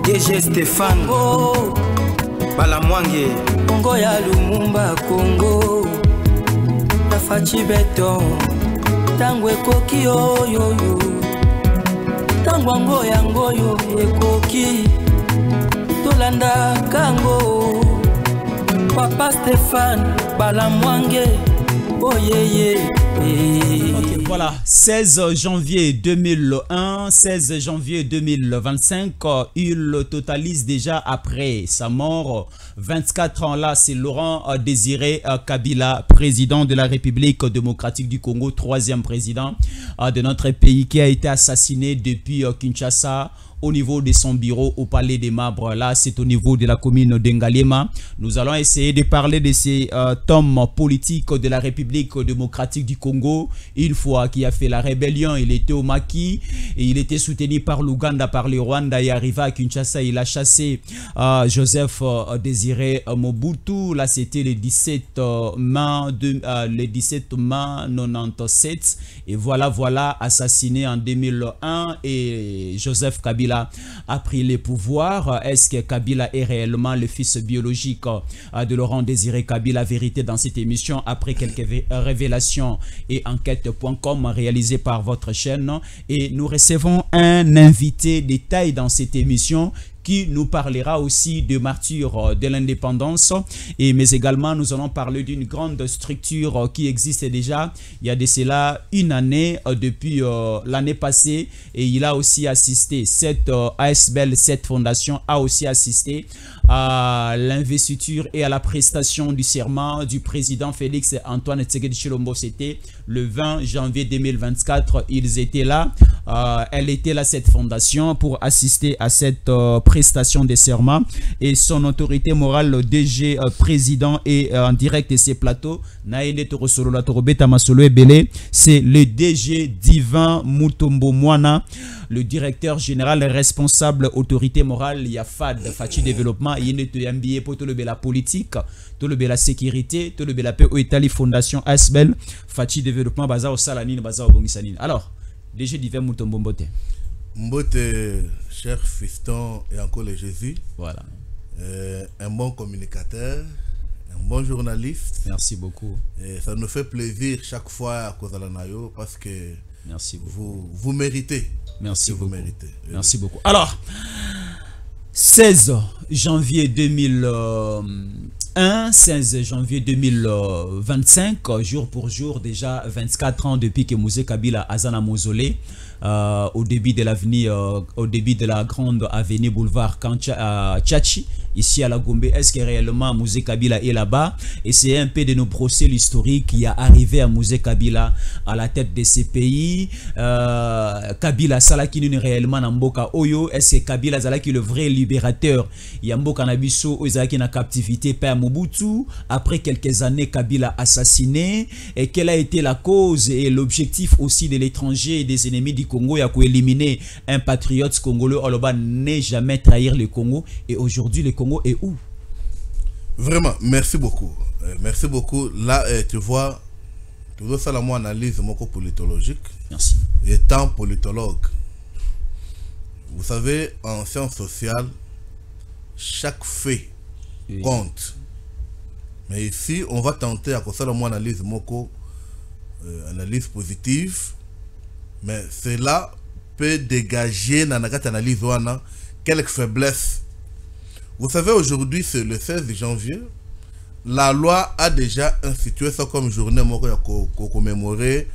DG Stéphane Congo Balamwange Congo ya Lumumba Congo Tafachi Beton Tango ekoki oyoyo Tango ango yango yo ekoki Tolanda kango Papa Stéphane Balamwange oh yeah. Okay, voilà, 16 janvier 2001, 16 janvier 2025, il totalise déjà après sa mort 24 ans là, c'est Laurent Désiré Kabila, président de la République démocratique du Congo, troisième président de notre pays qui a été assassiné depuis Kinshasa. Au niveau de son bureau au palais des Marbres, là c'est au niveau de la commune d'Engalema. Nous allons essayer de parler de ces hommes politiques de la République démocratique du Congo. Une fois qu'il a fait la rébellion, il était au maquis et il était soutenu par l'Ouganda, par le Rwanda et arrivé à Kinshasa, il a chassé Joseph Désiré Mobutu. Là c'était le 17 mai 97 et voilà assassiné en 2001 et Joseph Kabila a pris les pouvoirs. Est-ce que Kabila est réellement le fils biologique de Laurent Désiré Kabila? Vérité dans cette émission après quelques révélations et enquête.com réalisées par votre chaîne. Et nous recevons un invité de taille dans cette émission qui nous parlera aussi de martyrs de l'indépendance, mais également nous allons parler d'une grande structure qui existe déjà il y a de cela une année, depuis l'année passée, et il a aussi assisté, cette ASBL, cette fondation a aussi assisté à l'investiture et à la prestation du serment du président Félix Antoine Tshisekedi Tshilombo. C'était le 20 janvier 2024, ils étaient là, elle était là, cette fondation, pour assister à cette prestation de serment, et son autorité morale, le DG président, est en direct de ces plateaux. C'est le DG Divin Mutombo Mwana, le directeur général responsable autorité morale Yafad Fachi Développement. Il est MBA pour tout le la politique, tout le la sécurité, tout le la paix au Italie Fondation Asbel Fachi Développement Baza au Salanine Baza au Bongisanine. Alors DG Divin Mutombo Mbote. Mbote, cher fiston et encore le Jésus. Voilà. Un bon communicateur, un bon journaliste. Merci beaucoup. Et ça nous fait plaisir chaque fois à Kozalanayo parce que merci beaucoup. Vous méritez. Merci beaucoup. Vous méritez. Merci beaucoup. Alors, 16 janvier 2001, 16 janvier 2025, jour pour jour, déjà 24 ans depuis que Mouzé Kabila Azana Mausolée, au début de l'avenir, au début de la grande avenue boulevard Tchachi, ici à la Gombe. Est-ce que réellement Mouzé Kabila est là-bas? Et c'est un peu de nos procès l'historique qui a arrivé à Mouzé Kabila à la tête de ces pays. Kabila Salakini réellement Namboka Oyo. Est-ce que Kabila Zalaki le vrai libérateur? Yamboka Nabiso Ozaki na captivité Père Mobutu. Après quelques années, Kabila assassiné. Et quelle a été la cause et l'objectif aussi de l'étranger et des ennemis du Congo? Il y a éliminer un patriote congolais. Oloba n'est jamais trahir le Congo. Et aujourd'hui, le Congo est où? Vraiment, merci beaucoup. Merci beaucoup. Là, tu vois, toujours ça, mon analyse politologique. Merci. Étant politologue, vous savez, en sciences sociales, chaque fait compte. Mais ici, on va tenter à faire mon analyse analyse positive. Mais cela peut dégager dans notre analyse quelques faiblesses. Vous savez, aujourd'hui, c'est le 16 janvier. La loi a déjà institué ça comme journée pour commémorer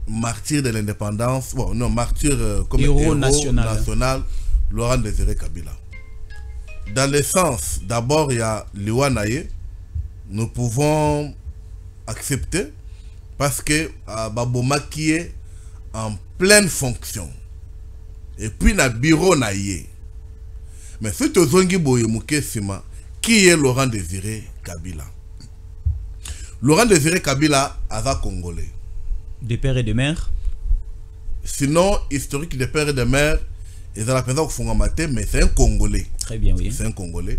martyr de l'indépendance. Bon, non, martyr comme héros national, Laurent Désiré Kabila. Dans le sens, d'abord, il y a l'Iwanaye. Nous pouvons accepter parce que Baboma qui est en pleine fonction. Et puis, na bureau naye. Mais si tu as qui est Laurent Désiré Kabila? Laurent Désiré Kabila a congolais. De père et de mère? Sinon, historique de père et de mère, ils ont la présence au Fongamaté, mais c'est un Congolais. Très bien, oui. C'est un Congolais.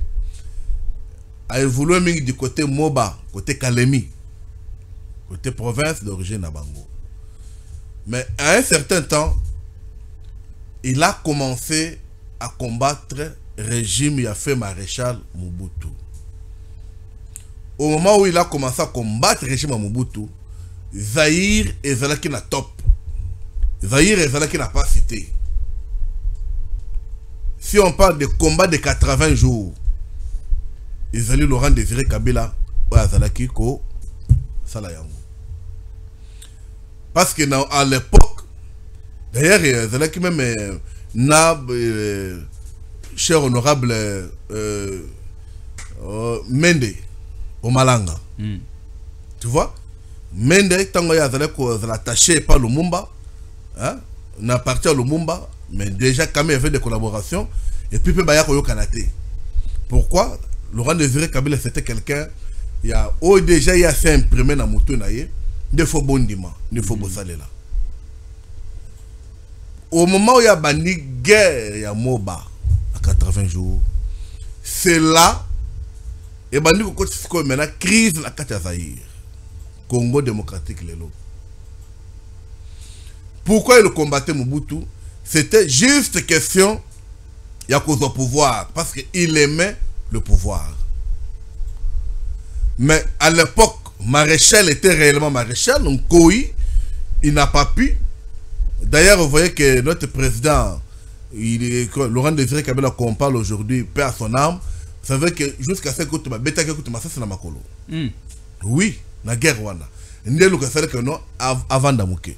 A évolué du côté Moba, côté Kalemi, côté province d'origine Nabango. Mais à un certain temps, il a commencé à combattre le régime il a fait maréchal Mobutu. Au moment où il a commencé à combattre le régime Mobutu, Zaïre et Zalaki na top. Zaïre et Zalaki n'a pas cité. Si on parle de combat de 80 jours, Ezali Laurent Désiré Kabila ou Zalaki ko Salayango. Parce que à l'époque, d'ailleurs, Zalaki même cher honorable Mende au Malanga. Tu vois? Mende, tango ya Zalaki attaché par Lumumba, hein? N'a parti à Lumumba, mais déjà quand même il y avait des collaborations, et puis il y a Kanate. Pourquoi? Laurent Désiré Kabila c'était quelqu'un, il y a déjà il a fait imprimer dans Moutou Naye, il faut bondiment, il faut bosser là. Au moment où il y a bandi guerre, il y a Moba à 80 jours, c'est là, et bandi ko maintenant crise la carte Zaïre, Congo démocratique lelo. Pourquoi il combattait Mobutu? C'était juste question il y a cause au pouvoir, parce qu'il aimait le pouvoir. Mais à l'époque, maréchal était réellement maréchal, donc Koui, il n'a pas pu. D'ailleurs, vous voyez que notre président, Laurent Désiré Kabila, qu'on parle aujourd'hui, paix à son âme, vous savez que jusqu'à ce que tu m'as ça c'est la Makolo. Oui, la guerre Rwanda. Que non, avant d'amouker.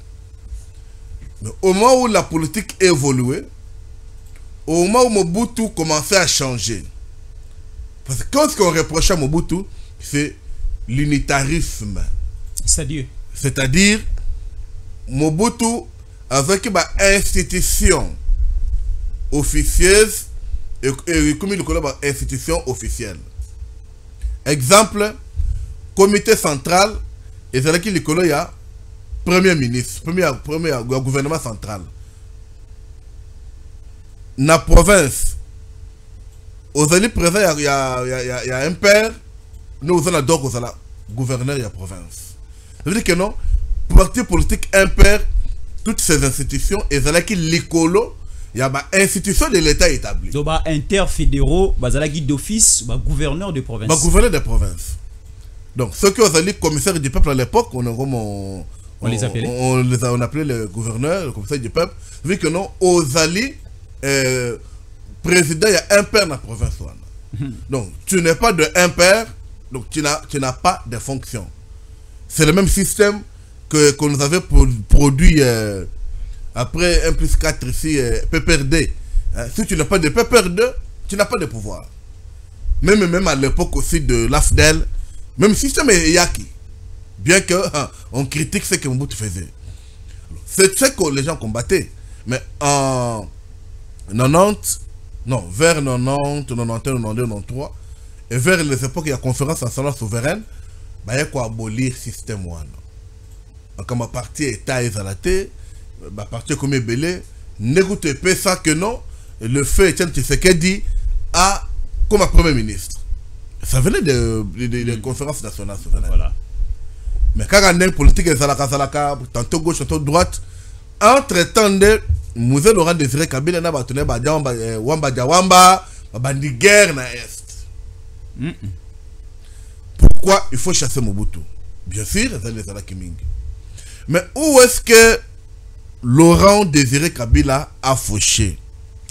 Mais au moment où la politique évoluait, au moment où Mobutu commençait à changer, parce que ce qu'on reprochait à Mobutu, c'est l'unitarisme. C'est-à-dire, Mobutu, avec une institution officieuse, et comme il collabore institution officielle. Exemple, comité central, et c'est là qu'il y a premier ministre, premier gouvernement central. Dans la province, aux alliés présents, il y a un père, nous avons donc gouverneur de la province. Ça veut dire que non, parti politique impair, toutes ces institutions, et c'est là qu'il l'écolo, il y a une institution de l'État établie. Donc, interfédéraux, d'office, gouverneur de province. Gouverneur de province. Donc, ceux qui ont été commissaires du peuple à l'époque, on les appelait. On appelait les gouverneurs, le commissaire du peuple. Vu que non, aux alliés, président, il y a un père dans la province. Donc, tu n'es pas de un père, donc tu n'as pas de fonction. C'est le même système que nous avait produit après 1 plus 4 ici, PPRD. Si tu n'as pas de PPRD, tu n'as pas de pouvoir. Même à l'époque aussi de l'AFDEL, même système est yaki. Bien que on critique ce que Mobutu faisait. C'est ce que les gens combattaient. Mais en 90, non, vers 90, 91, 92, 93, et vers les époques, il y a conférence nationale souveraine, il y a quoi abolir le système. Donc, comme parti État exalaté, parti comme Belé, n'écoutez pas ça que non, le fait Etienne Tshisekedi a comme un premier ministre. Ça venait de conférences nationales souveraines. Voilà. Mais quand on a une politique, tantôt gauche, tantôt droite, entre-temps, Mouzé Laurent Désiré Kabila n'a pas tenu Wamba, bandi guerre na Est. Pourquoi il faut chasser Mobutu? Bien sûr, c'est les Alakimingi. Mais où est-ce que Laurent Désiré Kabila a fauché?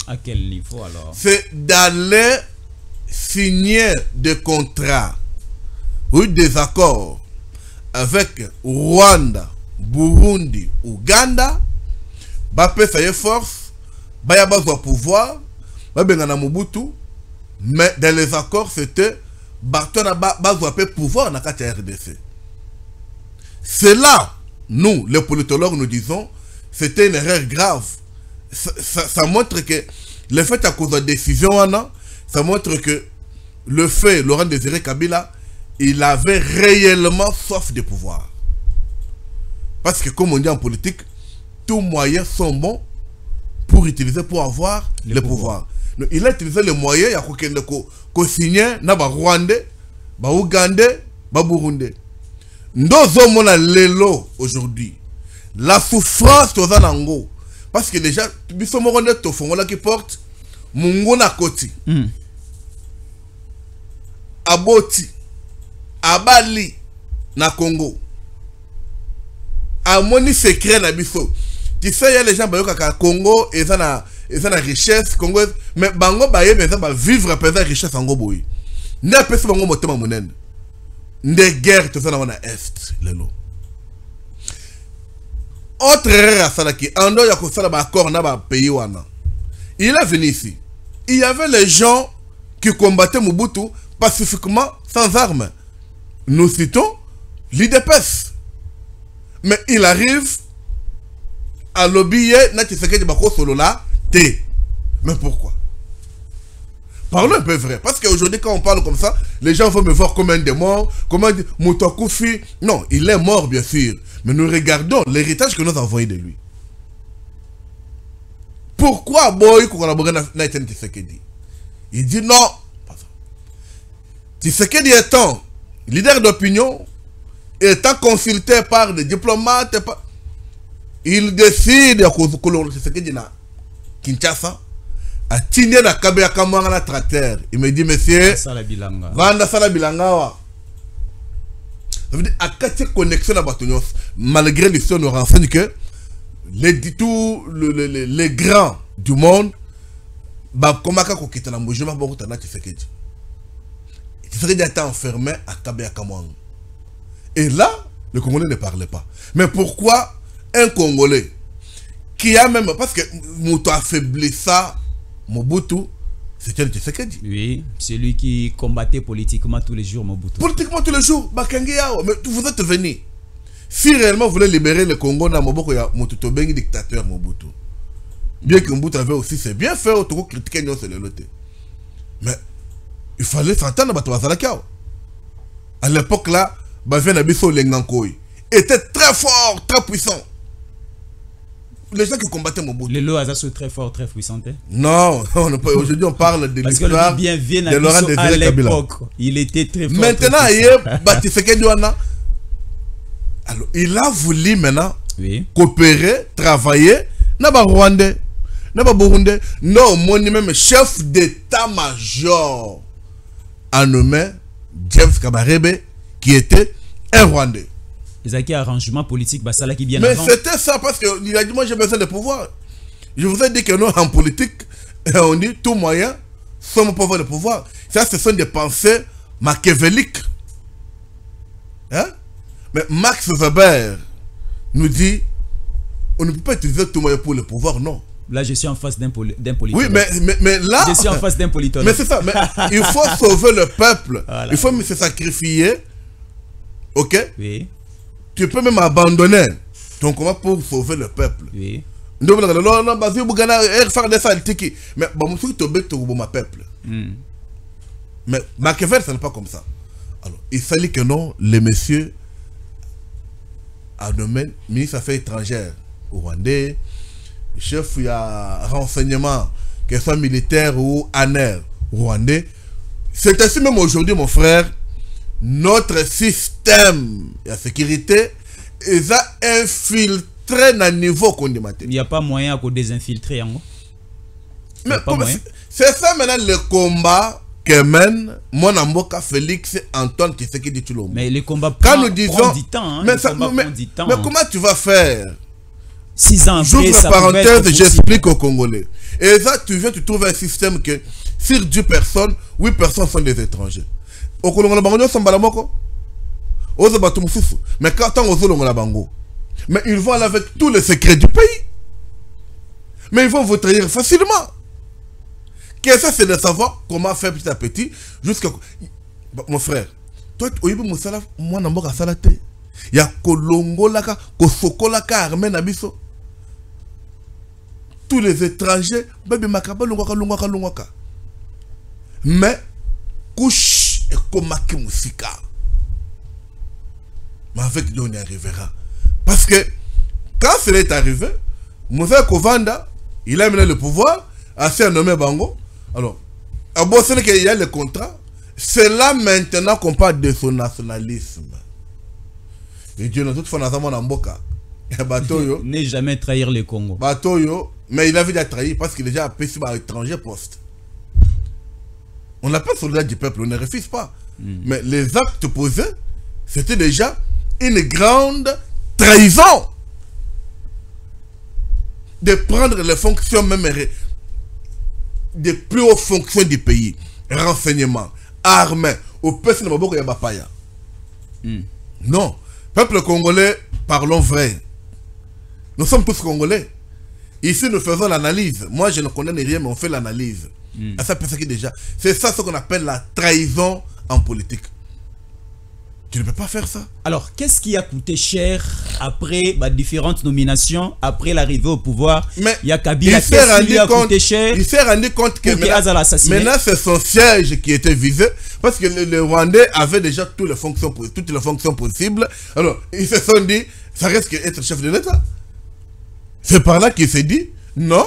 À quel niveau alors? C'est d'aller signer des contrats ou des accords avec Rwanda, Burundi, Ouganda, Bapé ça y est force, Baya Bazwa pouvoir, Babengana Mobutu, mais dans les accords c'était Bartona Bazwa pouvoir dans la RDC. C'est là, nous, les politologues, nous disons, c'était une erreur grave. Ça montre que le fait à cause de la décision, ça montre que le fait, Laurent Désiré Kabila, il avait réellement soif de pouvoir. Parce que comme on dit en politique, tous moyens sont bons pour utiliser, pour avoir le pouvoir. Donc, il a utilisé les moyens, il y a qu'on signe, na ba Rwandais, ba Ougandais, ba Burundais. Nous avons l'élo aujourd'hui. La souffrance aux Anango. Parce que déjà, nous sommes qui porte Mungona Koti. Aboti. Abali. Na Congo. Amoni secret na biso. Tu sais, il y a les gens qui ont Congo et ça na richesse. Congo, mais bango baye mais ça va vivre pendant richesse en Goboui. Ne peut pas bango motema munen. Ne guerre tout ça na est lelo. Autre erreur à Salaki, Ando Yakosala Bakor na ba pays wana. Il est venu ici. Il y avait les gens qui combattaient Mobutu pacifiquement sans armes. Nous citons l'IDPS. Mais il arrive à l'obéir na Tshisekedi Bako solo là, té. Mais pourquoi? Parlons un peu vrai. Parce qu'aujourd'hui, quand on parle comme ça, les gens vont me voir comme un démon, comme un Moutokoufi. Non, il est mort, bien sûr. Mais nous regardons l'héritage que nous avons eu de lui. Pourquoi Boy collaborer avec Tshisekedi? Il dit non. Tshisekedi étant leader d'opinion, étant consulté par des diplomates, il décide que Tshisekedi na Kinshasa a tigné la Kabea Kamanga la tracteur. Il me dit, monsieur, Vanda Sala Bilanga. Ça veut dire, à quelle connexion à Batonios, malgré l'histoire nous renseigne que les grands du monde, Bakomaka Kokita na Mojima Borutana Tshisekedi. Tshisekedi a été enfermé à Kabea Kamanga. Et là, le Congolais ne parlait pas. Mais pourquoi un Congolais qui a même, parce que Mouto affaiblit ça, Mobutu, c'était Tshisekedi. Oui, c'est lui qui combattait politiquement tous les jours Mobutu. Politiquement tous les jours, Bakangeao, mais vous êtes venu. Si réellement vous voulez libérer le Congo, dans Mobutu, il y a Mobutu Bengi dictateur Mobutu. Bien que Mobutu avait aussi, c'est bien fait, autour de critiquer nous, c'est le loté. Mais il fallait s'entendre à Batouazalakao. À l'époque là, Bavien Abisso Lengankoi était très fort, très puissant. Les gens qui combattaient Mobutu. Les lois sont très forts, très puissants. Non, aujourd'hui on parle de l'histoire de Laurent Désiré Kabila. Il était très fort. Maintenant, alors, il a voulu maintenant coopérer, travailler. Naba Rwandais, Naba Burundais. Non, mon même chef d'état-major a nommé James Kabarebe, qui était un Rwandais. Ils ont un arrangement politique, ça qui bien mais avant. c'était ça parce qu'il a dit moi j'ai besoin de pouvoir. Je vous ai dit que nous en politique, on dit tout moyen, sans pouvoir de pouvoir. Ça, ce sont des pensées machiavéliques. Hein? Mais Max Weber nous dit on ne peut pas utiliser tout moyen pour le pouvoir, non. Là, je suis en face d'un politologue. Oui, mais là... Je suis en face d'un politologue. Mais c'est ça, mais il faut sauver le peuple. Voilà. Il faut se sacrifier. Ok? Oui. Tu peux même abandonner ton combat pour sauver le peuple. Oui. Mais Machiavel, ce n'est pas comme ça. Alors, il fallait que non, les messieurs a nommé ministre des Affaires étrangères rwandais, chef il y a renseignement, que ce soit militaire ou ANER rwandais. C'est ainsi même aujourd'hui, mon frère, notre système de sécurité est infiltré dans le niveau qu'on dit. Il n'y a pas moyen de désinfiltrer. Mais c'est ça maintenant le combat que mène mon amboka Félix Antoine Tshisekedi Tshilombo. Mais le combat prend du temps. Mais comment tu vas faire? 6 ans après, j'ouvre parenthèse, j'explique aux Congolais. Et là, tu viens, tu trouves un système que sur 10 personnes, 8 personnes sont des étrangers. Au Congo, mais quand on bango, mais ils vont aller avec tous les secrets du pays. Mais ils vont vous trahir facilement. Qu'est-ce que c'est de savoir comment faire petit à petit jusqu'à... Mon frère, toi, tu as moi, il y a Kolongo laka, Kosoko laka, Armée Nabiso. Tous les étrangers, baby makaba lungwaka. Mais, couche et komaki musika. Mais avec lui, on y arrivera. Parce que, quand cela est arrivé, Moussa Kovanda, il a mené le pouvoir, assez nommé Bango. Alors, à Bossene qu'il y a le contrat, c'est là maintenant qu'on parle de son nationalisme. Et Dieu, toute fois, nous avons Mboka. Ne jamais trahir le Congo. Batoyo, mais il avait déjà trahi parce qu'il a déjà appelé sur un étranger poste. On l'appelle soldat du peuple, on ne refuse pas. Mais les actes posés, c'était déjà une grande trahison de prendre les fonctions même des plus hautes fonctions du pays. Renseignement, armée, au peuple de Maboko Yabapaya. Non. Peuple congolais, parlons vrai. Nous sommes tous congolais. Ici, nous faisons l'analyse. Moi, je ne connais rien, mais on fait l'analyse. C'est ça ce qu'on appelle la trahison en politique. Tu ne peux pas faire ça. Alors, qu'est-ce qui a coûté cher après différentes nominations, après l'arrivée au pouvoir? Mais il y a Kabila, qu'est-ce qui lui a coûté cher? Il s'est rendu compte que maintenant c'est son siège qui était visé, parce que le Rwandais avait déjà toutes les fonctions possibles. Alors, ils se sont dit, ça reste qu'être chef de l'État. C'est par là qu'il s'est dit, non,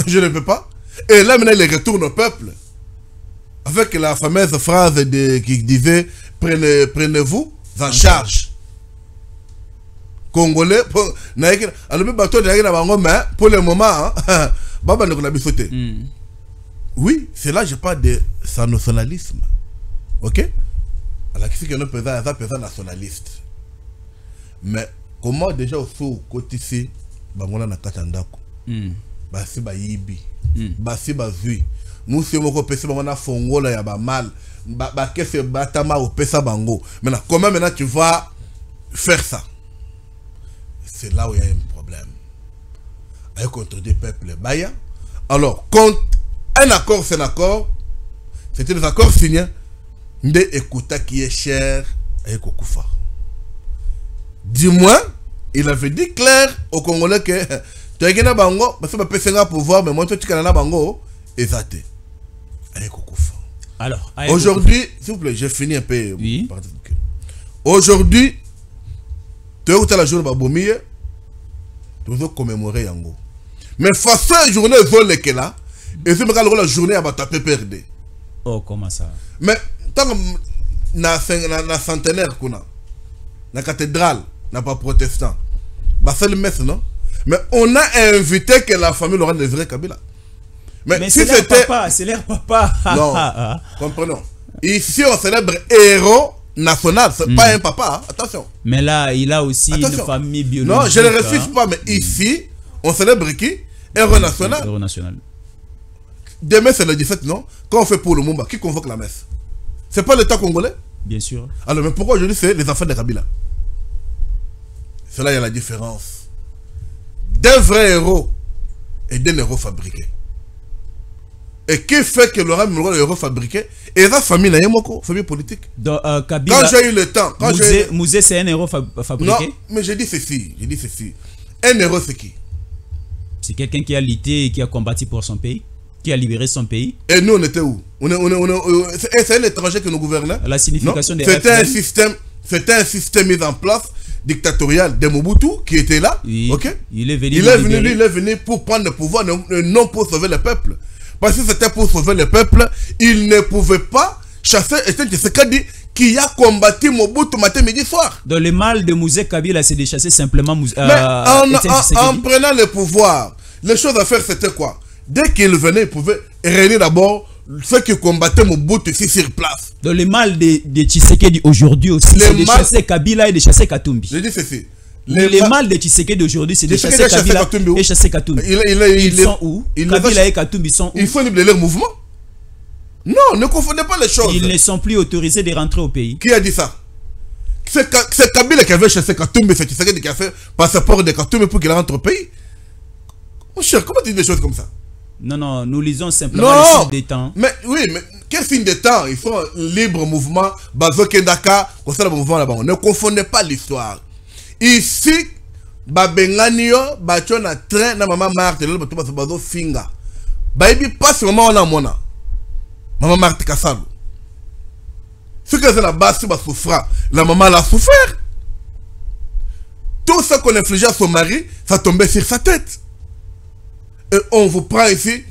je ne peux pas. Et là, maintenant, il retourne au peuple. Avec la fameuse phrase qui disait, prenez-vous en charge. Congolais, pour le moment, oui, c'est là que je parle de son nationalisme. Ok? Alors, qui c'est que nous faisons nationaliste? Mais comment déjà au côté ici, bangola na katandako, basi ba yibi, basi ba zui, nous sommes au PC bangola fongola ya ba mal, ba kese batama au pesa bango. Maintenant, comment maintenant tu vas faire ça? C'est là où il y a un problème. Avec contre des peuples baya. Alors, quand un accord, c'est un accord, c'était des accords signés, de écouta qui est cher avec Okufa. Du moins, il avait dit clair aux Congolais que tu as gagné bango, parce que tu as pouvoir, mais moi tu as gagné bango, exacté. Avec Okufa. Alors, aujourd'hui, s'il vous plaît, j'ai fini un peu. Oui. Aujourd'hui, tu as la journée de Baboumie, tu vas commémorer Yango. Mais face à la journée de là, et c'est la journée à battre PPRD. Oh, comment ça? Mais tant que na centenaire kuna, na cathédrale, n'a pas protestant, bah c'est le messe non. Mais on a invité que la famille Laurent Désiré Kabila. Mais si c'était c'est leur papa. Non, comprenons. Ici on célèbre héros national, c'est pas un papa, attention. Mais là il a aussi une famille biologique. Non, je ne le refuse pas, mais ici on célèbre qui? Héros national. Héros national. Demain c'est le 17, non? Quand on fait pour le Mumba, qui convoque la messe? C'est pas l'État congolais? Bien sûr. Alors, mais pourquoi aujourd'hui c'est les enfants de Kabila? C'est là il y a la différence d'un vrai héros et d'un héros fabriqué. Et qui fait que Laurent Mulgo est héros fabriqué? Et la famille, famille politique. Donc, Kabila, quand j'ai eu le temps, Mouzé c'est un héros fabriqué? Non, mais je dis ceci, un héros c'est qui? C'est quelqu'un qui a lutté et qui a combattu pour son pays, qui a libéré son pays. Et nous on était où? C'est l'étranger que nous gouvernons. La signification des c'était un système mis en place dictatorial de Mobutu qui était là. Oui. Ok? Il est venu pour prendre le pouvoir, non pour sauver le peuple. Parce que c'était pour sauver le peuple, il ne pouvait pas chasser Etienne Tshisekedi qui a combattu Mobutu matin, midi, soir. Donc le mal de Mouzé Kabila, c'est de chasser simplement Mais en prenant le pouvoir, les choses à faire c'était quoi? Dès qu'il venait, il pouvait réunir d'abord ceux qui combattaient Mobutu ici sur place. Donc le mal de Tshisekedi aujourd'hui aussi, c'est de chasser Kabila et de chasser Katumbi. Je dis ceci. Le mal de Tshisekedi aujourd'hui, c'est de chasser Kabila et chasser Katumbi. Ils sont où? Kabila et Katumbi sont où? Il faut libérer leur mouvement. Non, ne confondez pas les choses. Ils ne sont plus autorisés de rentrer au pays. Qui a dit ça? C'est Kabila qui avait chassé Katumbi, c'est Tshisekedi qui a fait passeport de Katumbi pour qu'il rentre au pays. Mon cher, comment tu dis des choses comme ça? Non, nous lisons simplement les signes des temps. Mais oui, mais quel signe des temps? Ils font libre mouvement, Bazo Kendaka, comme ça le mouvement là-bas. Ne confondez pas l'histoire. Ici, Babenganio, Bachon a train, na maman Marthe, le Bazo Finga. Baby passe maman on a mona. Maman Marthe Kassalo. Ce que c'est la base, c'est souffrant. La maman l'a souffert. Tout ce qu'on infligeait à son mari, ça tombait sur sa tête. Et on vous prend ici,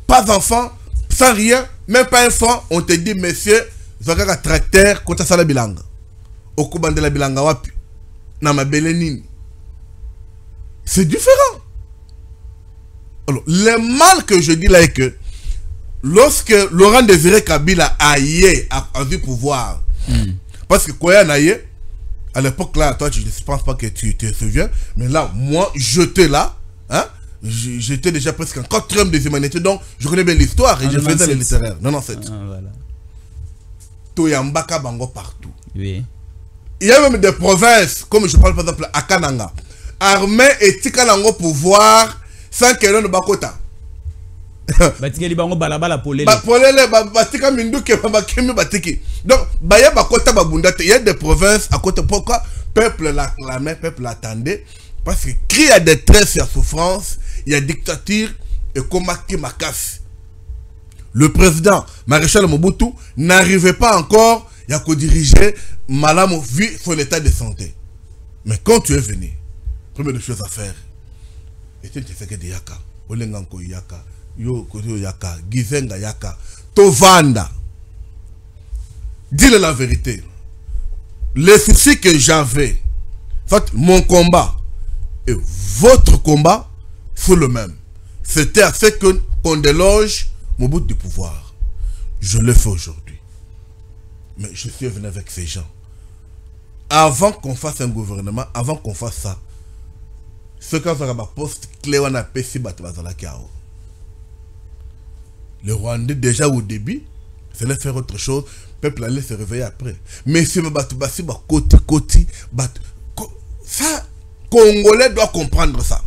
pas d'enfant, sans rien, même pas un franc, on te dit, monsieur, vous avez un tracteur, quand ça la bilanga. Au coup de la bilanga wapi, na ma belenine. C'est différent. Alors, le mal que je dis là est que, lorsque Laurent Désiré Kabila a du pouvoir, parce que Koya Naye, à l'époque là, toi je ne pense pas que tu te souviens, mais là, moi, j'étais là, hein, j'étais déjà presque en 4e des humanités, donc je connais bien l'histoire et je faisais les littéraires. 97. Voilà. Toyambaka Bango partout. Oui. Il y a même des provinces, comme je parle par exemple à Kananga, armée et Tikalango pouvoir sans qu'il y ait de Bakota. Batikeli bango balabala polele. Polele batika minduke babakemi batiki. Donc baya bakota babundate, il y a des provinces à côté. Pourquoi peuple l'acclamait, peuple l'attendait? Parce que cri à détresse, il y a souffrance, il y a dictature et komaki makasi. Le président Maréchal Mobutu n'arrivait pas encore à diriger Malamo vu son état de santé. Mais quand tu es venu, première chose à faire, et tu sais que de yaka, olenganko yaka, yo koyo yaka, gizenga yaka, tovanda. Dis-le la vérité. Les soucis que j'avais, en fait, mon combat et votre combat sont le même. C'était à ce qu'on déloge mon bout du pouvoir. Je le fais aujourd'hui. Mais je suis venu avec ces gens. Avant qu'on fasse un gouvernement, avant qu'on fasse ça, ce qu'on va ma poste clé, on a péci batbazala kiao. Le Rwandais, déjà au début, c'est faire autre chose. Le peuple allait se réveiller après. Mais si je bats côté, ça, Congolais doit comprendre ça.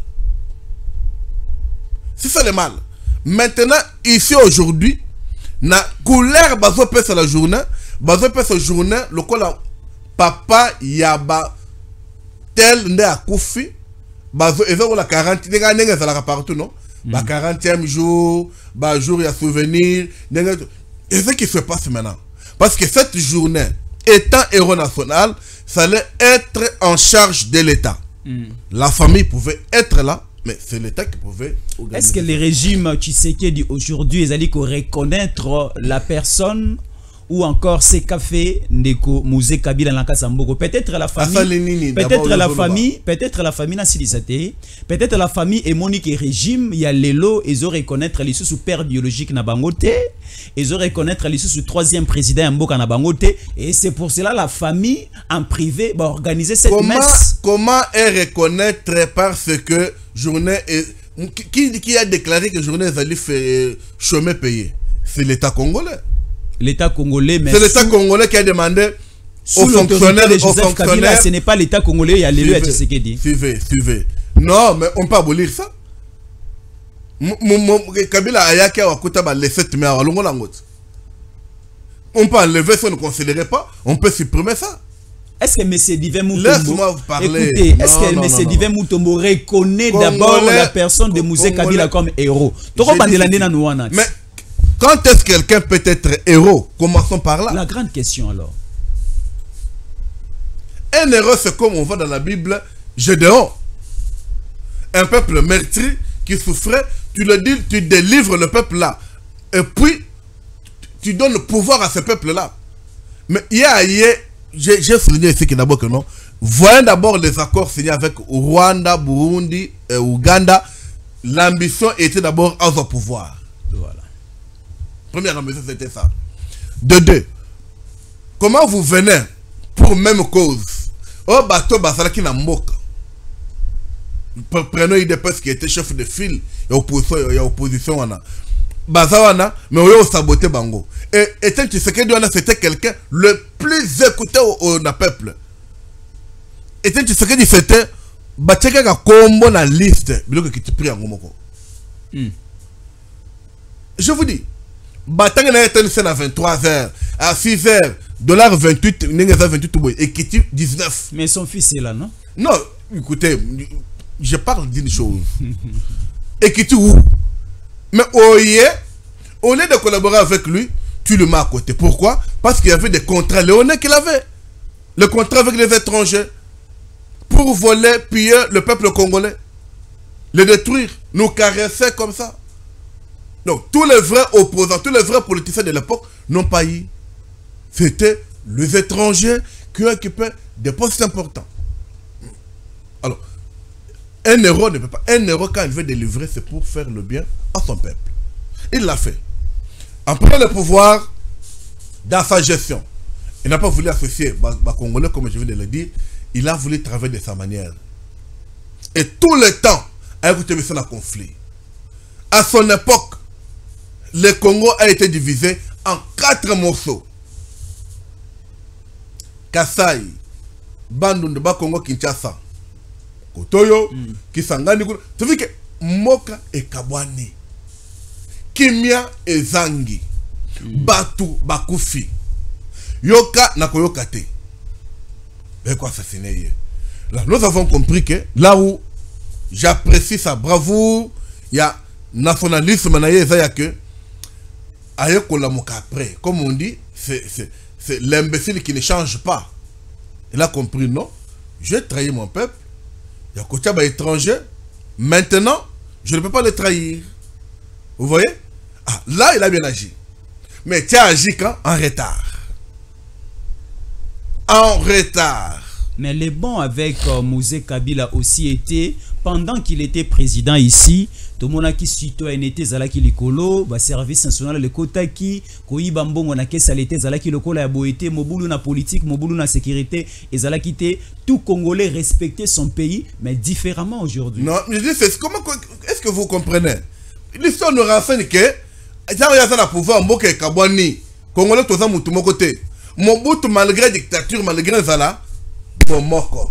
C'est ça le mal. Maintenant, ici aujourd'hui, na couleur bazo pèse la journée, le col papa yaba tel nde akufi, bazo ezo la 40, nega nega ça partout non, ba 40e jour, ba jour ya souvenir, et ce qui se passe maintenant, parce que cette journée étant héros national, ça allait être en charge de l'État. La famille pouvait être là. Mais c'est l'État qui pouvait organiser. Est-ce que les régimes Tshisekedi aujourd'hui, ils allaient reconnaître la personne ou encore ces cafés Ndeko Mouzé Kabila Lankasamboko? Peut-être la famille, peut-être la famille Nassilisate, peut-être la famille et Monique et régime, il y a l'élo, ils ont reconnaître les sous père biologique na bangote, ils ont reconnaître les sous troisième président Mboka na bangote, et c'est pour cela la famille en privé va organiser cette messe. Comment est reconnaître parce que journée qui a déclaré que journée allait faire chômeur payé? C'est l'État congolais. L'État congolais, mais c'est l'État congolais qui a demandé aux fonctionnaires de Joseph Kabila, ce n'est pas l'État congolais, il y a l'élu à Tshisekedi. Suivez. Non, mais on peut abolir ça. Kabila ayaki wakuta ba les 7 mai à longo langot. On peut enlever ça, on ne considérait pas, on peut supprimer ça. Est-ce que M. Divin Moutombo, laisse-moi vous parler. Écoutez, est-ce que M. Divin Moutombo reconnaît d'abord la personne de Mouzé Kabila comme héros? Mais quand est-ce que quelqu'un peut être héros? Commençons par là. La grande question alors. Un héros, c'est comme on voit dans la Bible, Gédéon. Un peuple meurtri qui souffrait, tu le dis, tu délivres le peuple là. Et puis, tu donnes le pouvoir à ce peuple là. Mais j'ai souligné ici que d'abord que non. Voyons d'abord les accords signés avec Rwanda, Burundi et Ouganda. L'ambition était d'abord à son pouvoir. Voilà. Première ambition, c'était ça. De deux, comment vous venez pour même cause? Oh, bateau, basalaki na mboka. Prenons IDPS qui était chef de file. Il y a opposition. Bazawana, mais on a saboté Bango. Et étant que c'était quelqu'un le plus écouté au peuple. Étant que c'était Batcheka ka combo na liste. Je vous dis, Batanga na été à 23h, à 6h, $28, 28 et qui 19. Mais son fils est là, non? Non, écoutez, je parle d'une chose. Et qui où? Mais au lieu de collaborer avec lui, tu le mets à côté. Pourquoi? Parce qu'il y avait des contrats léonais qu'il avait. Le contrat avec les étrangers. Pour voler, piller le peuple congolais. Le détruire. Nous caresser comme ça. Donc, tous les vrais opposants, tous les vrais politiciens de l'époque n'ont pas eu. C'était les étrangers qui occupaient des postes importants. Alors, un héros ne peut pas. Un héros, quand il veut délivrer, c'est pour faire le bien à son peuple. Il l'a fait. En prenant le pouvoir, dans sa gestion, il n'a pas voulu associer les Congolais, comme je viens de le dire, il a voulu travailler de sa manière. Et tout le temps, a écouté un conflit. À son époque, le Congo a été divisé en 4 morceaux. Kasai, Bandundu, Congo, Kinshasa, Kotoyo, Kisangani. Tu vois que Moka et Kabwani, Kimia et Zangi, Batu, Bakufi, Yoka, Nakoyokate. Mais quoi assassiner? Là, nous avons compris que là où j'apprécie sa bravoure, il y a nationalisme, il y a que après, comme on dit, c'est l'imbécile qui ne change pas. Il a compris, non? J'ai trahi mon peuple, il y a Kochaba étranger, maintenant, je ne peux pas le trahir. Vous voyez? Ah, là, il a bien agi. Mais tu as agi quand? En retard. En retard. Mais le bon avec Moïse Kabila aussi était, pendant qu'il était président ici, tout le monde qui citoyenneté zalaki likolo, ba service national le kotaki, koyiba mbongo na kesa l'été zalaki lokola ya boité, mobulu na politique, mobulu na sécurité, et zalaki te, tout Congolais respectait son pays, mais différemment aujourd'hui. Non, je dis, comment est-ce que vous comprenez? L'histoire nous renseigne que, il y a un pouvoir, Mboke Kabwani, Congolais tous en moutou mon côté. Mobutu malgré dictature, malgré Zala, Bomoko.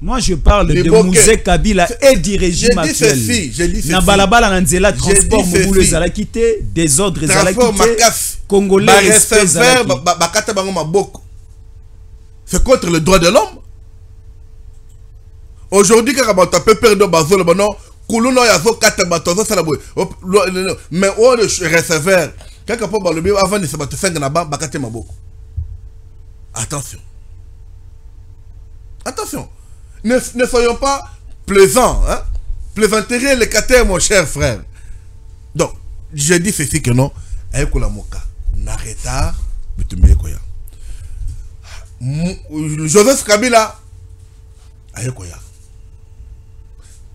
Moi je parle de Moïse Kabila et du régime actuel. J'ai dit ceci. Na balabala na nzela transport mobulu ezala quitté, désordre ezala quitté. Congolais respect ezala bakata bango maboko. C'est contre le droit de l'homme. Aujourd'hui quand on tape perdre bazolo bano, kuluno yazo kata batozo sala boy. Mais on le receveur, quand on parle bien avant de se battre faire na ba bakate maboko. Attention. Attention. Ne soyons pas plaisants. Hein? Plaisanterie les catères, mon cher frère. Donc, je dis ceci que non. Joseph Kabila.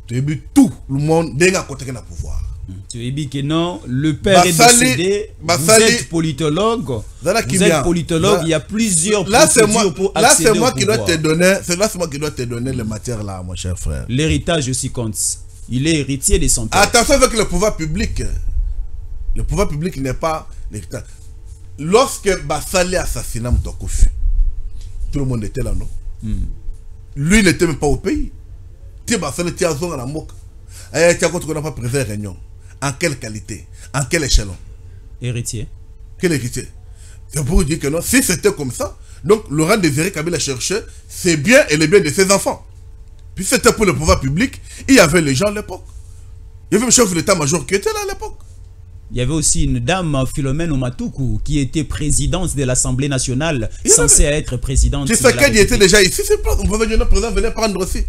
Tu as vu tout le monde déjà côté le pouvoir. Tu as dit que non, le père est décédé. Vous êtes politologue. Vous êtes politologue. Il y a plusieurs procédures pour accéder au pouvoir. Là, c'est moi qui dois te donner les matières là, mon cher frère. L'héritage aussi compte. Il est héritier de son père. Attention avec le pouvoir public. Le pouvoir public n'est pas l'héritage. Lorsque Bassali assassina Moutokofi, tout le monde était là, non? Lui n'était même pas au pays. Tu Bassali, tu as zone à la moque. Tu as pas préféré réunion. En quelle qualité? En quel échelon? Héritier. Quel héritier? C'est pour dire que non, si c'était comme ça, donc Laurent Désiré Kabila cherchait ses biens et les biens de ses enfants. Puis c'était pour le pouvoir public, il y avait les gens à l'époque. Il y avait le chef de l'état-major qui était là à l'époque. Il y avait aussi une dame, Philomène Omatuku, qui était présidente de l'Assemblée nationale, censée être présidente. Tu sais qu'elle était déjà ici, c'est pas, on pouvait dire le président venait prendre aussi.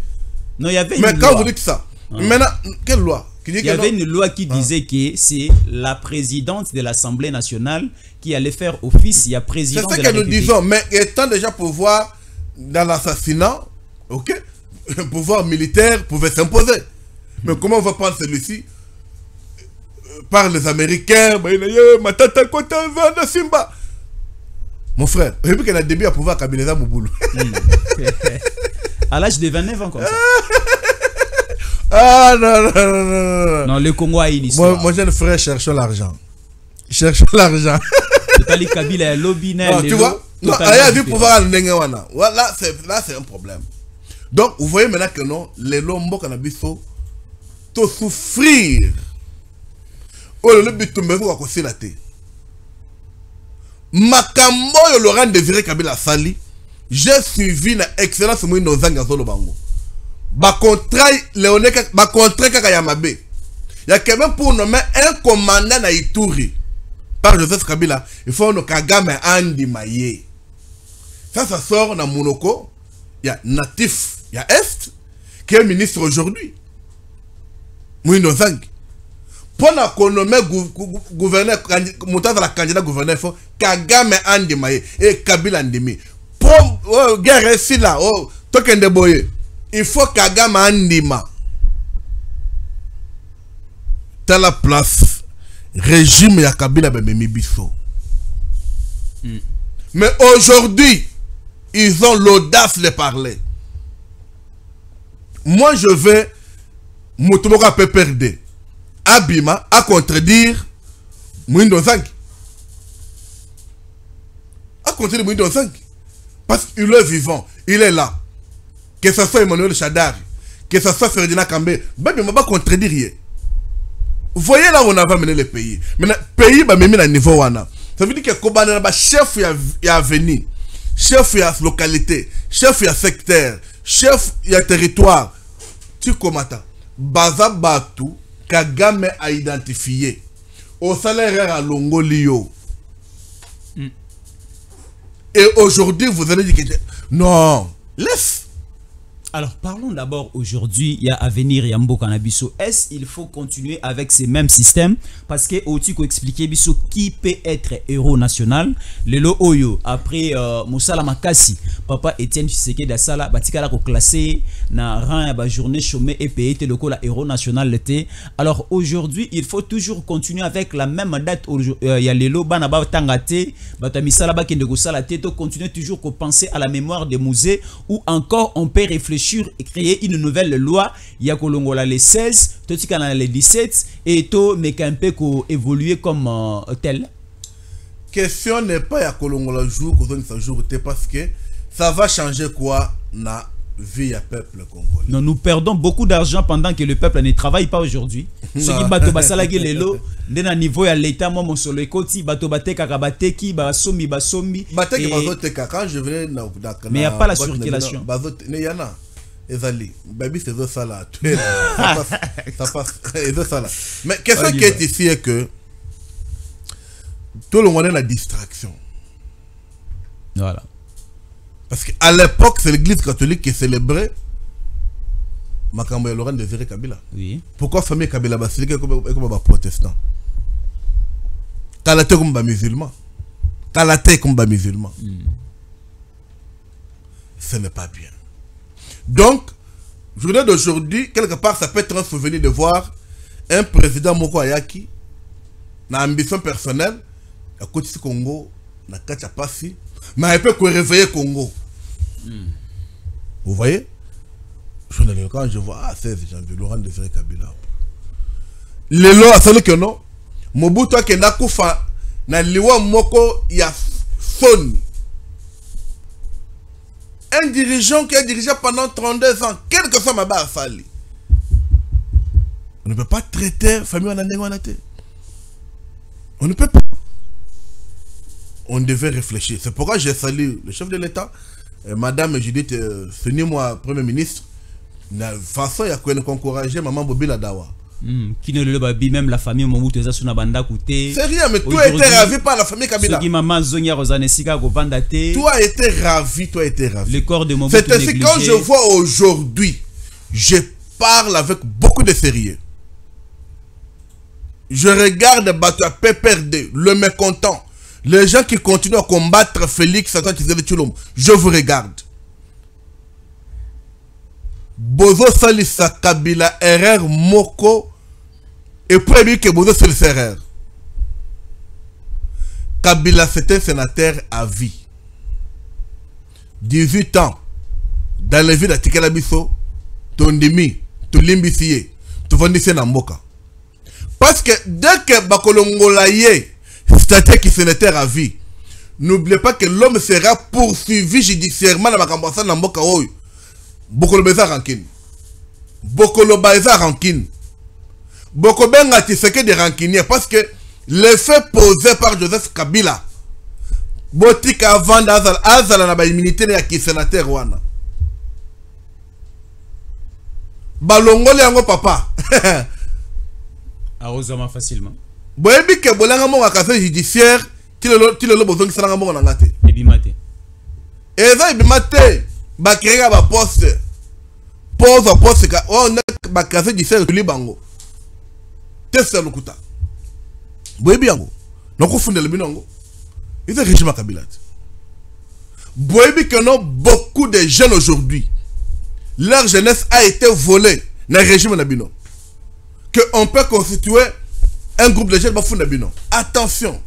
Non, il y avait mais une quand loi. Vous dites ça, maintenant, quelle loi? Il y avait une loi qui disait que c'est la présidente de l'Assemblée nationale qui allait faire office, il y a président de la République. C'est ça que nous disons, mais étant déjà pouvoir dans l'assassinat, ok, un pouvoir militaire pouvait s'imposer. Mais comment on va prendre celui-ci par les Américains? Mon frère, depuis qu'elle a début à pouvoir Kabila Mouboulou. À l'âge de 29 ans comme ça. Ah non. Non, le Congo a une histoire. Moi, jeune frère, cherchons l'argent. Cherchons l'argent. Kabila est lobbyné. Tu vois? Non, il y a du pouvoir à l'Nengawana. Là, c'est un problème. Donc, vous voyez maintenant que non, les lombo cannabiso, tout souffrir. Oh, le but de me voir aussi la tête. Makambo yo Laurent Désiré Kabila Sali, j'ai suivi na excellence Mouino Zanga Zolo Bango. Ba contrat Léoné, ba contrat Kakayamabe. Il y a quand même pour nommer un commandant na Ituri par Joseph Kabila, il faut no Kagame Andi Maye. Ça sort dans Monoko. Il y a Natif, il y a Est, qui est ministre aujourd'hui. Mouino Zang. Pour qu'on nomme gouverneur, montant dans la candidat gouverneur, il faut Kagame Andi Maye et Kabila Ndimi. Pour guerre ici là, token de boye. Il faut Kagame Andima. Dans la place, régime ya Kabila bamemi biso. Mais aujourd'hui, ils ont l'audace de parler. Moi, je vais Motomoka PPRD Abima à contredire Mouindo Zangi. À contredire Mouindo Zangi. Parce qu'il est vivant, il est là. Que ce soit Emmanuel Chadari, que ce soit Ferdinand Kambé, il ne va pas contredire. Vous voyez là où on va mener le pays. Maintenant, le pays va mener à niveau. Ça veut dire que Kobana ba chef ya avenir, chef ya localité, chef ya secteur, chef ya territoire. Tu comata. Baza batu Kagame a identifié. Au salaire à Longolio. Et aujourd'hui, vous allez dire que non, laisse. Alors, parlons d'abord aujourd'hui, il y a Avenir Yambo Kanabiso. Est-ce qu'il faut continuer avec ces mêmes systèmes? Parce que, au tico expliquer Biso qui peut être héros national. Lelo Oyo, après Moussala Makasi, Papa Etienne Tshisekedi Dasala, Batikala ko classé na rang ba journée chômée et payé le ko la héros national l'été. Alors aujourd'hui, il faut toujours continuer avec la même date. Il y a Lelo Banaba Tangate, Batamisala Bakende ko sala to continuer toujours qu'on penser à la mémoire des musées ou encore on peut réfléchir et créer une nouvelle loi. Il y a Kolongola les 16, Totikana les 17 et to Mekampe ko évoluer comme tel. Question n'est pas à Kolongola jour parce que ça va changer quoi na vie à peuple congolais. Non, nous perdons beaucoup d'argent pendant que le peuple ne travaille pas aujourd'hui. Ceux qui bato basalagi lelo ndena niveau ya l'état moi mon solo ekoti bato bateka kabateki basombi bateki bazoteka quand je venais na mais il y a pas la circulation. Ne yana ezali baby c'est ça là ça passe ça là. Mais qu'est-ce qui est ici est que tout le monde a la distraction. Voilà. Parce qu'à l'époque, c'est l'église catholique qui célébrait Makambo et Laurent Désiré Kabila. Oui. Pourquoi famille Kabila basilique comme un protestant? Kalate comme un musulman. Kalate comme un musulman. Ce n'est pas bien. Donc, journée d'aujourd'hui, quelque part, ça peut être un souvenir de voir un président Moko Ayaki, na ambition personnelle, à côté du Congo, na Kacha Passi, mais il peut réveiller Congo. Vous voyez? Quand je vois 16 janvier, Laurent Désiré Kabila. Le lo a solo que non. Mobutu ke na kufa na liwa moko ya son. Un dirigeant qui a dirigé pendant 32 ans, quel que soit ma barre sali. On ne peut pas traiter famille en année. On ne peut pas. On devait réfléchir. C'est pourquoi j'ai salué le chef de l'État, Madame Judith Seni-moi, Premier ministre. De façon, il y a qu'on encourager Maman Bobila Dawa. Qui ne le babi, même la famille Mobutu Suna Banda Kouté. C'est rien, mais toi été ravi par la famille Kabila. Maman Zonia Rosanesika Govandate. Toi été ravi, toi été ravi. Le corps de Mobutu. C'est ainsi quand je vois aujourd'hui, je parle avec beaucoup de sérieux. Je regarde Bato PPRD, le mécontent. Les gens qui continuent à combattre Félix Antoine Tshisekedi Tshilombo, je vous regarde. Bozo Salisa Kabila erreur Moko et pour lui que Bozo Salisa erreur. Kabila c'était un sénateur à vie. 18 ans dans les villes d'Atikala Biso, Tondimi, Tulimbisiye, Tuvandise Namboka. Parce que dès que Bakolongolaye c'est-à-dire qui sénateur à vie. N'oubliez pas que l'homme sera poursuivi judiciairement dans la campagne de Mboka Oyo. Bokolo beza rancune. Bokolo beza rancune. Boko benga Tshisekedi de rancunier parce que les faits posés par Joseph Kabila. Botika avant d'Azala na ba immunité ya ki sénateur wana. Balongole yango papa. Arrosama facilement. Boyebi ke bolanga mo akase judiciaire ti le bozongi salanga mo ngate ebimate eza ebimate ba créer ba poste ka on ba kase judiciaire tuli bango testa lokuta boyebi yango noko fundela binongo eza régime Kabila. Boyebi que non, beaucoup de jeunes aujourd'hui leur jeunesse a été volée dans le régime Nabino que on peut constituer un groupe de jeunes va fondre bino. Attention.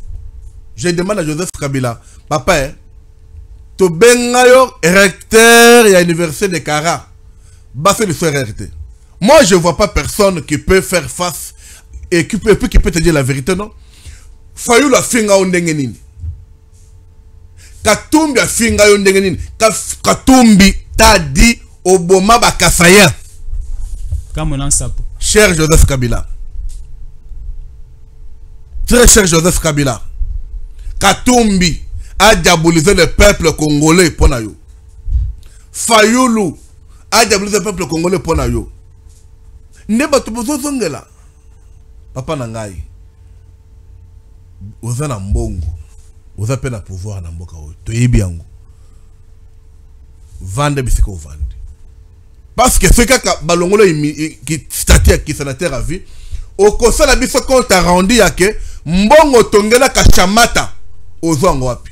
Je demande à Joseph Kabila, papa, to bengayo recteur et l'université de Kara. Bah c'est le RRT. Moi je vois pas personne qui peut faire face et qui peut te dire la vérité, non? Fayou la finga on dengenini. Katumbi a finga on dengenini. Katumbi t'a dit Obama bakasaya. Cher Joseph Kabila. Très cher Joseph Kabila. Katumbi a diabolisé le peuple congolais pour nayo. Fayoulou a diabolisé le peuple congolais pour nayo. Neba tu bozo zongela. Papa nangai. Oza na mbongo. Oza pe na pouvoir na mboka oyo. Toyebi yango. Vande bisiko vande. Parce que ce que balongolo qui statue qui sénateur a vu au conseil la biso compte rendu ya que mbongo tongela kashamata ozongo wapi.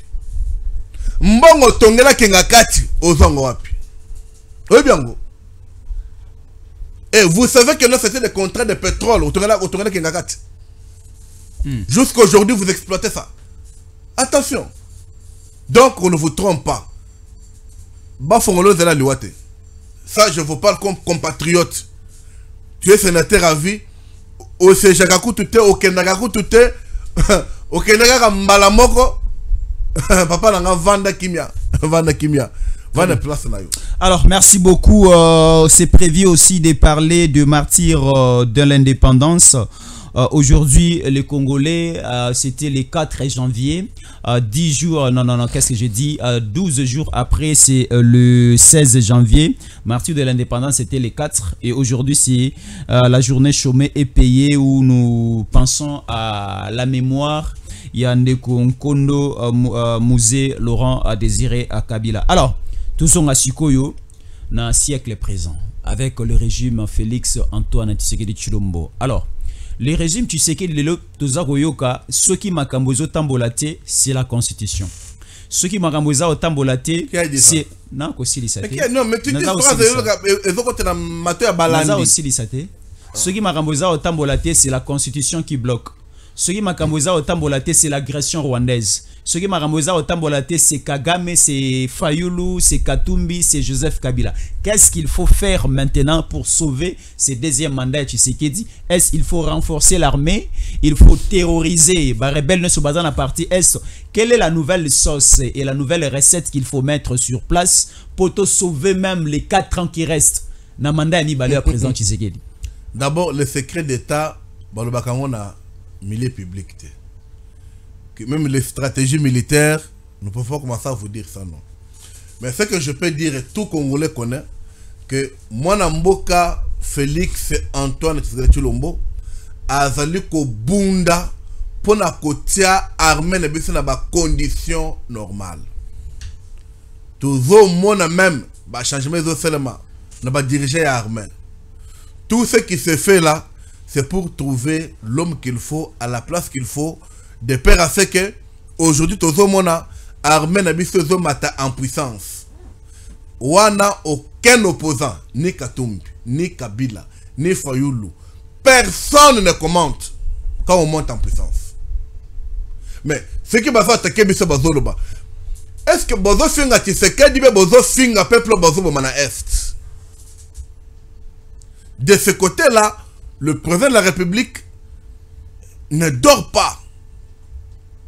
Mbongo tongela kengakati ozongo wapi. Oui bien go. Et vous savez que là c'était des contrats de pétrole au tongela kengakati. Jusqu'à aujourd'hui vous exploitez ça. Attention. Donc on ne vous trompe pas. Bafongolo zela liwate. Ça je vous parle comme compatriote. Tu es sénateur à vie. Au Sejakaku tout est, au Kenagaku tout est, au Kenaga Malamoko. Papa n'a vanda kimia. Vanda kimia. Vanda place na yo. Alors merci beaucoup. C'est prévu aussi de parler de martyrs de l'indépendance. Aujourd'hui, les Congolais, c'était le 4 janvier, 10 jours, qu'est-ce que j'ai dit, 12 jours après, c'est le 16 janvier. Martyr de l'indépendance, c'était le 4. Et aujourd'hui, c'est la journée chômée et payée où nous pensons à la mémoire. Il y a Ndeko Nkondo, Musée Laurent Désiré à Kabila. Alors, tous sont à Sikoyo, dans un siècle présent, avec le régime Félix Antoine Tshisekedi Tshilombo. Alors, les régimes, tu sais que ce qui m'a cambozo tambolate, c'est la constitution. Ce qui m'a cambozo tambolate, c'est. Non, mais tu dis ce qui m'a cambozo tambolate, c'est la constitution qui bloque. Ce qui m'a cambozo tambolate, c'est l'agression rwandaise. Ce qui m'a cambozo tambolate, c'est Kagame, c'est Fayoulou, c'est Katumbi, c'est Joseph Kabila. Qu'est-ce qu'il faut faire maintenant pour sauver ce deuxième mandat de Tshisekedi? Est-ce qu'il faut renforcer l'armée? Il faut terroriser les rebelles ne se basant la partie Est. Quelle est la nouvelle sauce et la nouvelle recette qu'il faut mettre sur place pour sauver même les 4 ans qui restent dans le mandat à président Tshisekedi? D'abord, le secret d'État, a milieu public. Même les stratégies militaires, nous ne pouvons pas commencer à vous dire ça, non. Mais ce que je peux dire, et tout Congolais connaît, que moi, Namboka, Félix Antoine Tshilombo, a zali ko bunda pour na kotia armée na biso na ba condition normale. Toujours mon même ba changement de seulement na ba diriger armée. Tout ce qui se fait là, c'est pour trouver l'homme qu'il faut à la place qu'il faut, de peur à ce que aujourd'hui toujours mon armée na biso zo mata en puissance. Wana aucun opposant, ni Katumbi, ni Kabila, ni Fayoulou. Personne ne commente quand on monte en puissance. Mais ce qui va faire attaquer biso bazoloba. Est-ce que bozo finga Tshisekedi be bozo finga peuple bozo bomana est? De ce côté-là, le président de la République ne dort pas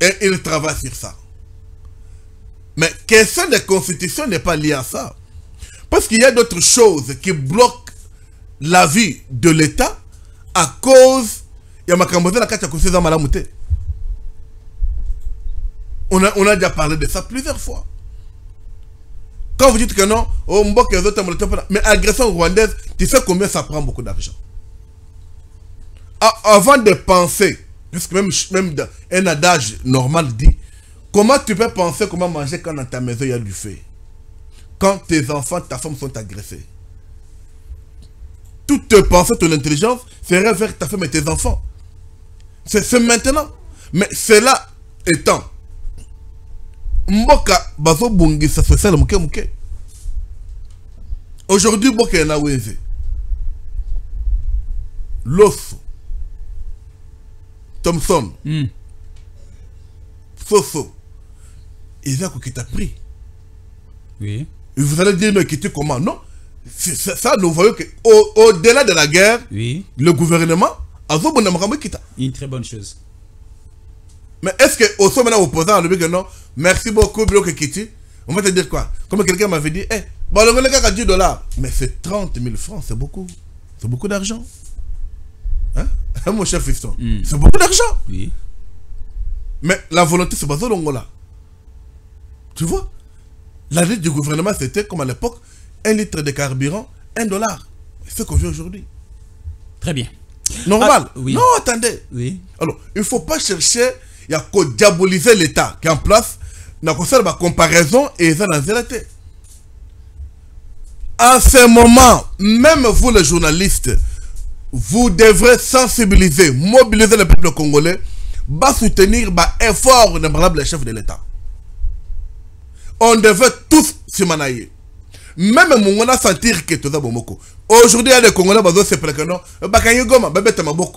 et il travaille sur ça. Mais question de constitution n'est pas liée à ça. Parce qu'il y a d'autres choses qui bloquent la vie de l'État à cause de la Constitution. On a déjà parlé de ça plusieurs fois. Quand vous dites que non, mais agression rwandaise, tu sais combien ça prend beaucoup d'argent. Avant de penser, parce que même un adage normal dit, comment tu peux penser comment manger quand dans ta maison il y a du feu? Quand tes enfants, ta femme sont agressés. Toutes tes pensées, ton intelligence serait vers ta femme et tes enfants. C'est maintenant. Mais cela étant, Mboka bazo bungi sa social muke muke. Aujourd'hui Mboka yana weze. L'offre. Thompson, Soso, ils ont qui t'a pris. Oui. Et vous allez dire, non, quitter comment? Non. Ça, nous voyons qu'au-delà de la guerre, oui, le gouvernement a une très bonne chose. Mais est-ce que au sommet opposant à lui que non, merci beaucoup, Bloc Kiti, on va te dire quoi? Comme quelqu'un m'avait dit, eh, bon, le gars a $10. Mais c'est 30 000 francs, c'est beaucoup. C'est beaucoup d'argent. Hein? Mon chef fiston. C'est beaucoup d'argent. Oui. Mais la volonté, c'est pas ça, là. Tu vois? La lutte du gouvernement, c'était comme à l'époque, 1 litre de carburant, $1. C'est ce qu'on vit aujourd'hui. Très bien. Normal. Ah, oui. Non, attendez. Oui. Alors, il ne faut pas chercher à diaboliser l'État qui est en place. N'a pas faire ma comparaison et ça n'a pas été. En ce moment, même vous les journalistes, vous devrez sensibiliser, mobiliser le peuple congolais, pour soutenir l'effort de chef de l'État. On devait tous se manailler. Même on a sentir que tout ça bomoko. Aujourd'hui, il y a des Congolais qui se plaignent que non.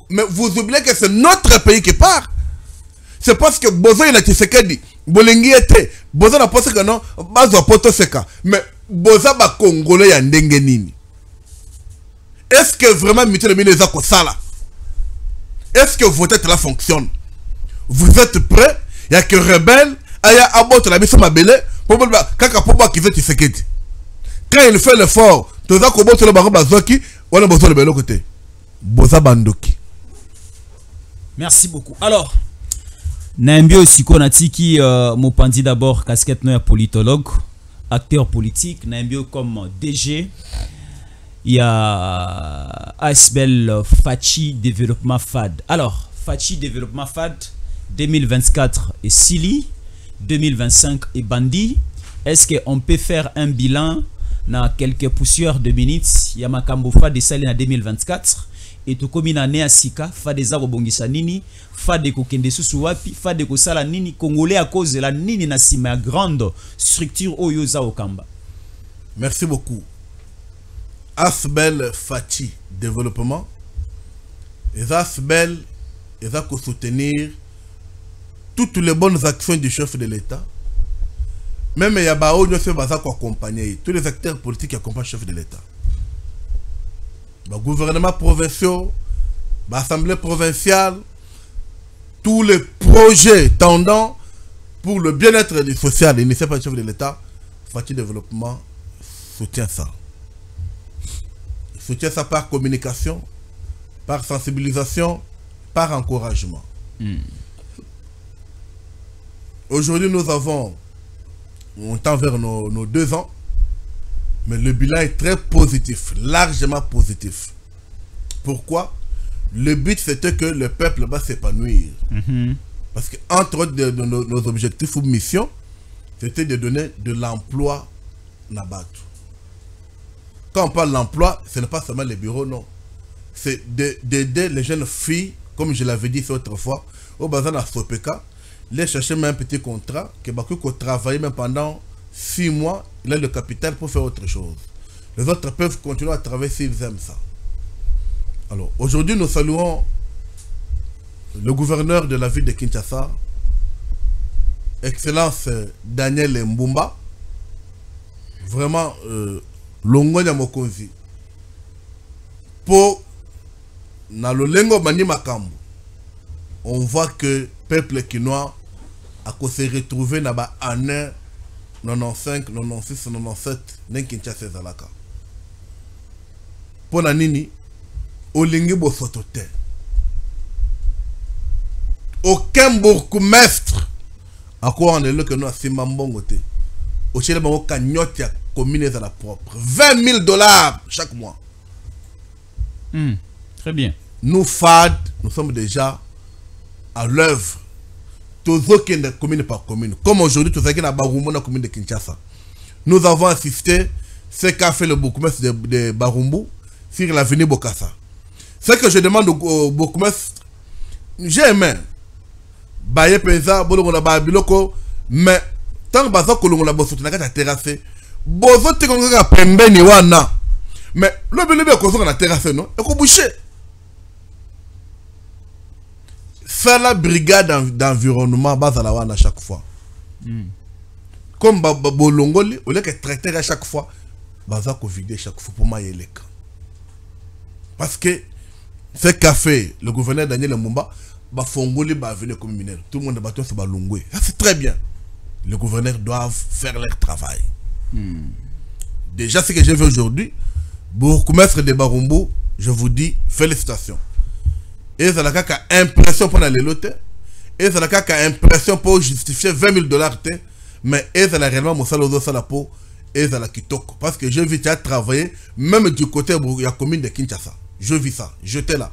Mais vous oubliez que c'est notre pays qui part. C'est parce que Bozo il a Tshisekedi, Bolingi était, Bozo n'a pas ce que non, Bazo Poto Seka. Mais Bozo ba Congolais ya ndenge nini. Est-ce que vraiment Michel Mine Zako Sala? Est-ce que votre tête là fonctionne? Vous êtes prêts? Il y a que rebelle, il y a Abot la mission Mabele, pour Kaka Poba qui veut Tshisekedi. Quand il fait l'effort, tout ça qu'on bosse le baron Bazoki, on a besoin de l'autre côté. Boza Bandoki. Merci beaucoup. Alors, Nambio Sikonatiki, Mopandi d'abord, casquette noire politologue, acteur politique, Nambio comme DG. Il y a Asbel Fachi Développement FAD. Alors, Fachi Développement FAD, 2024 et Sili, 2025 et Bandi. Est-ce qu'on peut faire un bilan dans quelques poussières de minutes? Il y a Makambo FAD et Sali en 2024. Et tout comme il a né à Sika, FAD des Arobongisa Nini, FAD de Kokende Susuwapi, FAD de Kosala Nini, Congolais à cause de la Nini Nassima, grande structure Oyoza Okamba. Merci beaucoup. Asbel Fachi Développement. Et Asbel, il va soutenir toutes les bonnes actions du chef de l'État. Même il y a accompagner tous les acteurs politiques qui accompagnent le chef de l'État. Le gouvernement provincial, l'Assemblée provinciale, tous les projets tendant pour le bien-être du social initiés par le chef de l'État, Fachi Développement soutient ça. Il soutient ça par communication, par sensibilisation, par encouragement. Aujourd'hui, nous avons, on tend vers nos 2 ans, mais le bilan est très positif, largement positif. Pourquoi? Le but, c'était que le peuple va s'épanouir. Parce que entre autres de nos objectifs ou missions, c'était de donner de l'emploi Nabat. Quand on parle d'emploi, ce n'est pas seulement les bureaux, non. C'est d'aider les jeunes filles, comme je l'avais dit autrefois, au bazar à Sopeka, les chercher même un petit contrat, que travailler même pendant 6 mois, il a le capital pour faire autre chose. Les autres peuvent continuer à travailler s'ils aiment ça. Alors, aujourd'hui, nous saluons le gouverneur de la ville de Kinshasa, Excellence Daniel Mbumba, vraiment, Longonya Mokonzi. Pour, dans le lengo Mani Makambo, on voit que le peuple quinois a se retrouvé dans l'année 95, 96, 97, dans Kinshasa Zalaka. Pour Nanini, Olingi Bosotote. Aucun bourgmestre, à quoi on est là que nous avons Bongote. Au Chili, on a cagnotte commune à la propre. $20,000 chaque mois. Très bien. Nous, FAD, nous sommes déjà à l'œuvre. Tous autres commune par commune. Comme aujourd'hui, tous ceux qui ont Barumbo dans la commune de Kinshasa. Nous avons assisté ce qu'a fait le bourgmestre de Barumbo sur l'avenue Bokassa. Ce que je demande au bourgmestre, j'ai aimé. Baye Penza, Bolongo na Biloko, mais tant que Baza Kolongo na Bosso, tu n'as qu'à terrasser. Bozo te konga ka pembeni wana. Mais le bilebe ko na terrasser non, et ko boucher. faire la brigade d'environnement à chaque fois. Comme Bolongoli, au lieu que traiter à chaque fois, baza ko vider chaque fois pour moi parce que ce qu'a fait le gouverneur Daniel Mumba, Fongoli va venir comme mineur. Tout le monde va se balongouer. Ça c'est très bien. Les gouverneurs doivent faire leur travail. Déjà ce que j'ai vu aujourd'hui, Bourgmestre de Barumbu, je vous dis félicitations. Et ça a impression pour les loter. Et ça a impression pour justifier $20,000. Mais et ça a réellement mon salaire de la peau. Et ça a kitoko. Parce que je vis à travailler, même du côté de la commune de Kinshasa. Je vis ça. J'étais là.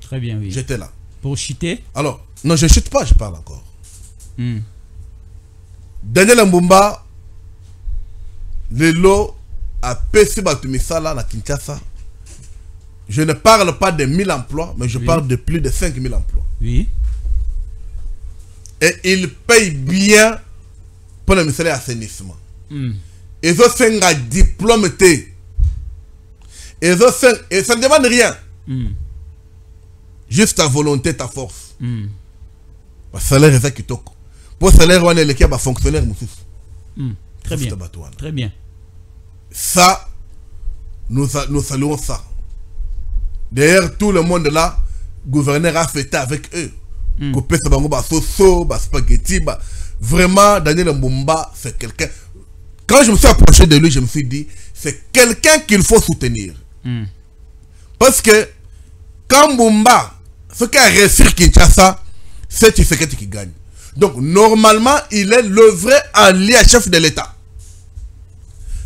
Très bien, oui. J'étais là. Pour chuter? Alors, non, je ne chute pas, je parle encore. Daniel Mbumba, le lot a PC Batumisala à Kinshasa. Je ne parle pas de 1000 emplois, mais je parle de plus de 5000 emplois. Oui. Et il paye bien pour le ministère de l'assainissement. Ils ont fait un diplôme T. Et ça ne demande rien. Juste ta volonté, ta force. Le salaire est ça qui toque. Pour le salaire, on est l'équipe à fonctionnaire. Très bien. Très bien. Ça, nous saluons ça. D'ailleurs, tout le monde là, gouverneur a fêté avec eux. Coupé ce bango, soso, spaghetti. Vraiment, Daniel Mbumba, c'est quelqu'un. Quand je me suis approché de lui, je me suis dit, c'est quelqu'un qu'il faut soutenir. Parce que, quand Mbumba, ce qu'a réussi Kinshasa, c'est Tshisekedi qui gagne. Donc, normalement, il est le vrai allié chef de l'État.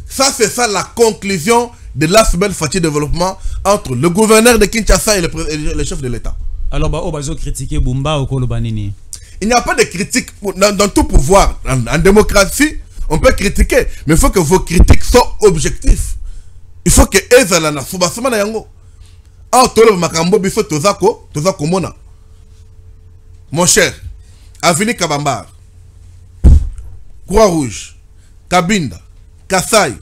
Ça, c'est ça la conclusion de la semaine Fati développement entre le gouverneur de Kinshasa et le chef de l'État. Alors, on va critiquer Bumba ou Kolobanini. Il n'y a pas de critique dans tout pouvoir. En démocratie, on peut critiquer, mais il faut que vos critiques soient objectifs. Il faut que Ezalana Soubasama Yango. Ah, Tolo Makambo Biso Tozako Mona. Mon cher, Avenue Kabambar, Croix-Rouge, Kabinda, Kassai,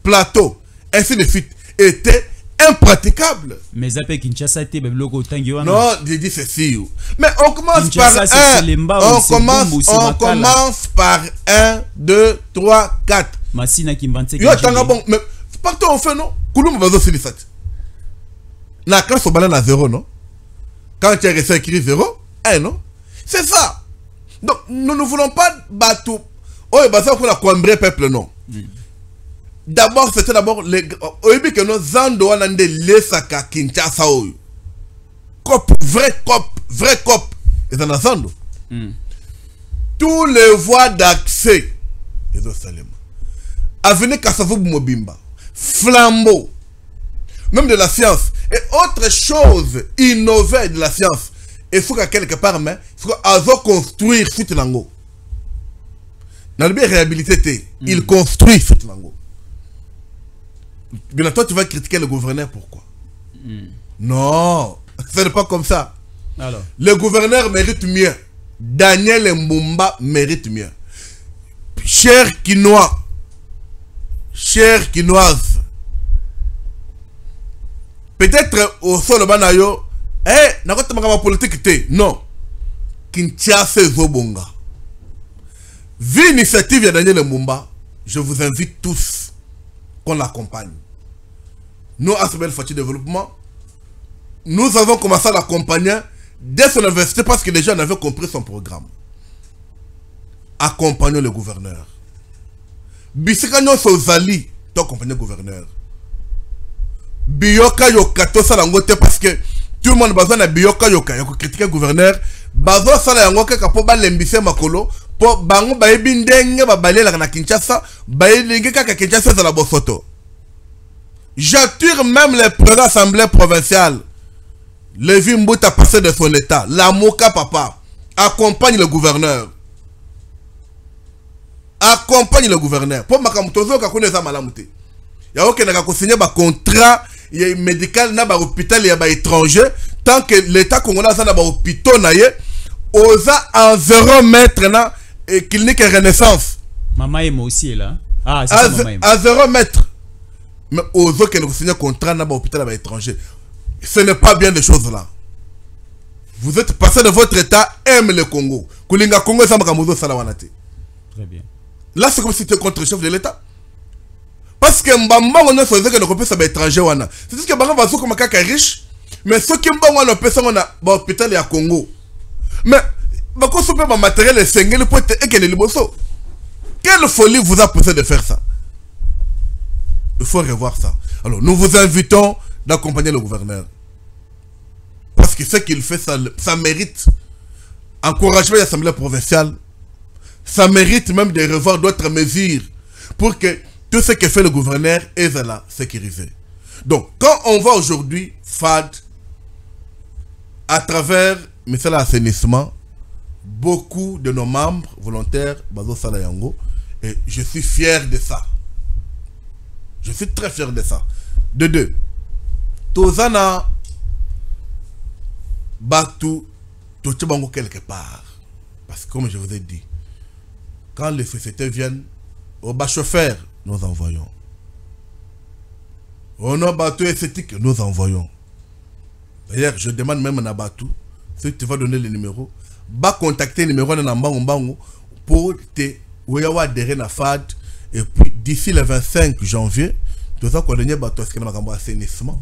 Plateau, ainsi de suite, était impraticable. Mais Zapé Kinshasa était le logo Tangiwana. Non, j'ai dit ceci. Mais on commence par on commence par 1, 2, 3, 4. Massina qui m'vante. Bon, mais partout on fait non. Kouloum bazo silisat. La classe au banane à 0, non? Quand tu as réussi à écrire 0, non? C'est ça. Donc, nous ne voulons pas battre. Oh, bah ça pour la coimbrer peuple, non. D'abord, c'était d'abord les. Au début que nous Zando Anande Lesaka Kinshasa. Cop, vrai cop. Et dans la Zando. Tous les voies d'accès. Et dans Salem. Avenue Kassavou Mobimba. Flambeau. Même de la science. Et autre chose innovée de la science. Il faut qu'à quelque part, il faut qu'on construire tout l'ango. Dans le bien réhabilité, il construit tout l'ango. Bien toi, tu vas critiquer le gouverneur, pourquoi? Non, ce n'est pas comme ça. Alors. Le gouverneur mérite mieux. Daniel Mbumba mérite mieux. Chers Quinois, chères Quinoises, peut-être au sol banayo, n'a pas de politique. Non. Kinshasa Zobonga. Vu l'initiative de Daniel Mbumba, je vous invite tous qu'on l'accompagne. Nous, à Semaine Fati Développement, nous avons commencé à l'accompagner dès son université parce que les gens avaient compris son programme. Accompagnons le gouverneur. Bisikano Sozali, tu accompagnes le gouverneur. Biyoka Yoka, tu as parce que tout le monde a besoin de Biyoka Yoka, il faut critiquer le gouverneur. Bazo sala yango kaka po ba lembise makolo po bango ba ebindenge ba balela na Kinshasa ba elinge kaka Kinshasa za la bosoto. J'attire même les présidents assemblée provinciale. Lévi Mbouta passé de son état. La Moka papa accompagne le gouverneur. Accompagne le gouverneur. Pour makamutozo kakune za malamute. Ya oke na ko signer ba contrat médical na ba hôpital ya ba étranger. Tant que l'État congolais a un hôpital, osa en 0 mètre na clinique Renaissance. Maman est aussi là. Ah, c'est ça, maman. À 0 mètre. Mais aux autres qui ont signé un contrat na ba hôpital à l'étranger. Ce n'est pas bien des choses là. vous êtes passé de votre état, aime le Congo. Kulinga Congo, ça m'a salawanate. Très bien. Là, c'est comme si tu es contre le chef de l'État. Parce que Mbamba, on a choisi que nous peut être étranger. C'est ce que Mbamba va comme un riche. Mais ce qui Mbamba, on a fait, on a l'hôpital à Congo. Mais, quand on peut matériel et sengé, le point est que les bosso. Quelle folie vous a poussé de faire ça? Il faut revoir ça. Alors, nous vous invitons d'accompagner le gouverneur. Parce que ce qu'il fait, ça mérite encouragement de l'Assemblée provinciale. Ça mérite même de revoir d'autres mesures pour que tout ce que fait le gouverneur est à la sécuriser. Donc, quand on voit aujourd'hui FAD, à travers l'assainissement, beaucoup de nos membres volontaires, Bazo Salayango, et je suis fier de ça. Je suis très fier de ça. De deux, Tozana Batu, Tochebango quelque part. Parce que comme je vous ai dit, quand les sociétés viennent, au bas chauffeur, nous envoyons. Au nom Batu esthétique, nous envoyons. D'ailleurs, je demande même à Batu, si tu vas donner le numéro, va contacter le numéro de Nambango pour te adhérer à FAD. Et puis, d'ici le 25 janvier, tu vas donner Batu à assainissement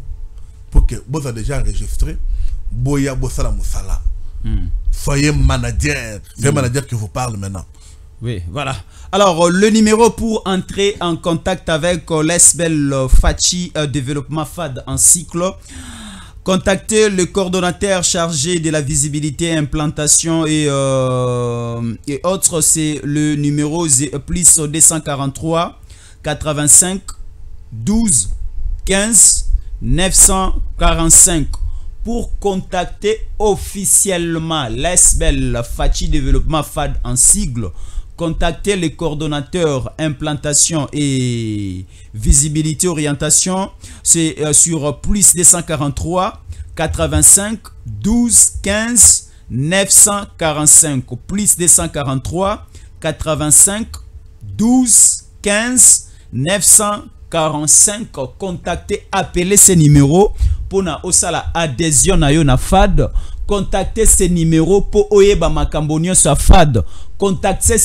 pour que vous avez déjà enregistré. Boya Bossala Moussala. Soyez manager. C'est le manager qui vous parle maintenant. Oui, voilà. Alors, le numéro pour entrer en contact avec l'ESBEL Fachi Développement FAD en cycle. Contactez le coordonnateur chargé de la visibilité, implantation et autres. C'est le numéro plus 243 85 12 15 945. Pour contacter officiellement l'ESBEL Fachi Développement FAD en sigle, contactez le coordonnateur implantation et visibilité orientation. C'est sur plus 243 85 12 15 945. Plus 243 85 12 15 945. Contactez, appelez ces numéros pour na osala adhésion na yo na FAD. Contactez ces numéros pour oyeba makambonio sa FAD. Contactez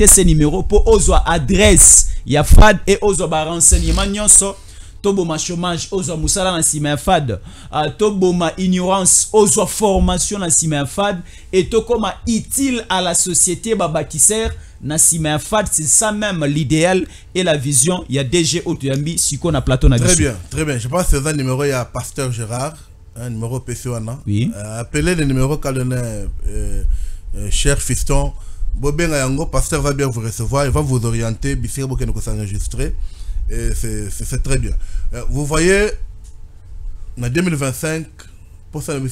ces numéros pour ozwa adresse ya FAD et ozwa ba renseignement nyonso. Toboma chômage ozwa musala na sima ya FAD. Toboma ignorance ozwa formation na sima ya FAD et tokoma utile à la société babakisser na sima ya FAD. C'est ça même l'idéal et la vision. Il y a DG Otoyambi siko na plateau na Très bien, très bien. Je pense que c'est un numéro, il y a Pasteur Gérard, un numéro PCO. Oui. Appelez le numéro qu'a donné cher fiston. Bobenga Yango, Pasteur va bien vous recevoir, il va vous orienter, Bissir Boken que s'enregistrer. C'est très bien. Vous voyez, en 2025, pour ça, il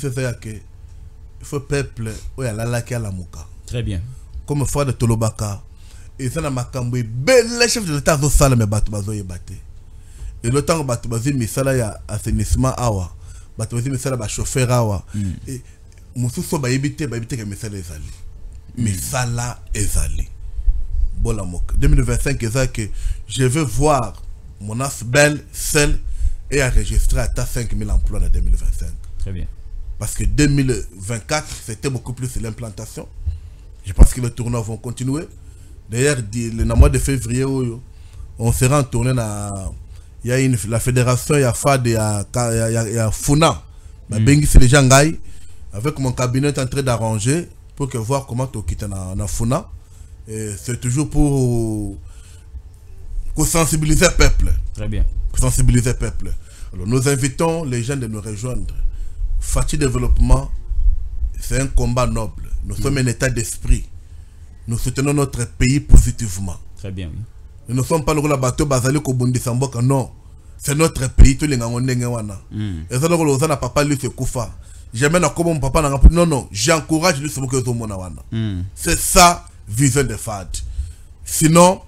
faut peuple, il y a la Mouka. Très bien. Comme foi de Tolobaka. Et ça, le bel chef de l'État, ça, mais Batubazo est battu. Et le temps que Batubazo est ça, il y a assainissement, Batubazo est ça, il y a chauffeur, et Moussou va éviter que mes salaires les allés. Mais ça là est allé. Bon la moque. 2025, c'est que je veux voir mon ASBEL seul et enregistrer à 5000 emplois en 2025. Très bien. Parce que 2024, c'était beaucoup plus l'implantation. Je pense que les tournois vont continuer. D'ailleurs, le mois de février, on sera en tournée. Il y a la fédération, il y a FAD, il y a FUNA. C'est les gens avec mon cabinet en train d'arranger pour voir comment tu quittes na FUNA. C'est toujours pour sensibiliser le peuple. Très bien. Sensibiliser le peuple. Alors, nous invitons les gens de nous rejoindre. Fachi Développement, c'est un combat noble. Nous sommes un état d'esprit. Nous soutenons notre pays positivement. Très bien, oui. Nous ne sommes pas le bateau basali Kobundi Samboka, non. C'est notre pays, tous les Ngangondengewana. Et ça, nous avons papa lui se koufa. J'aime na comme mon papa n'a non, non. J'encourage lui ce que tout le monde a. C'est ça, vision de FAD. Sinon,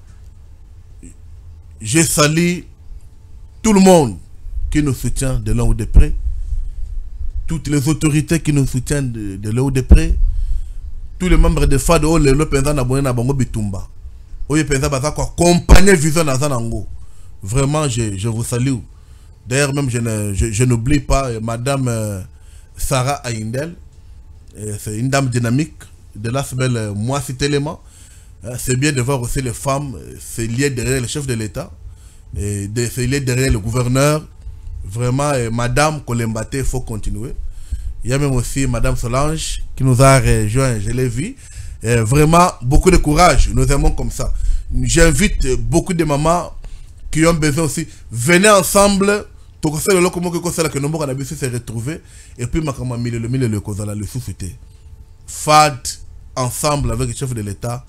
je salue tout le monde qui nous soutient de loin ou de près. Toutes les autorités qui nous soutiennent de là ou de près. Tous les membres de FAD, le président abonné na bango bitumba. Oye président bazako accompagner vision na zanango. Vraiment, je vous salue. D'ailleurs, même je n'oublie pas Madame Sarah Aindel, C'est une dame dynamique. De là, moi, cet élément. C'est bien de voir aussi les femmes se lier derrière le chef de l'État, et de se lier derrière le gouverneur. Vraiment, Madame Kolembate, il faut continuer. Il y a même aussi Madame Solange qui nous a rejoint, je l'ai vu. Vraiment, beaucoup de courage. Nous aimons comme ça. J'invite beaucoup de mamans qui ont besoin aussi. Venez ensemble. Tout ça, le comment que ça que nous avons se retrouver. Et puis, ma maman, le cause le société. FAD, ensemble avec le chef de l'État,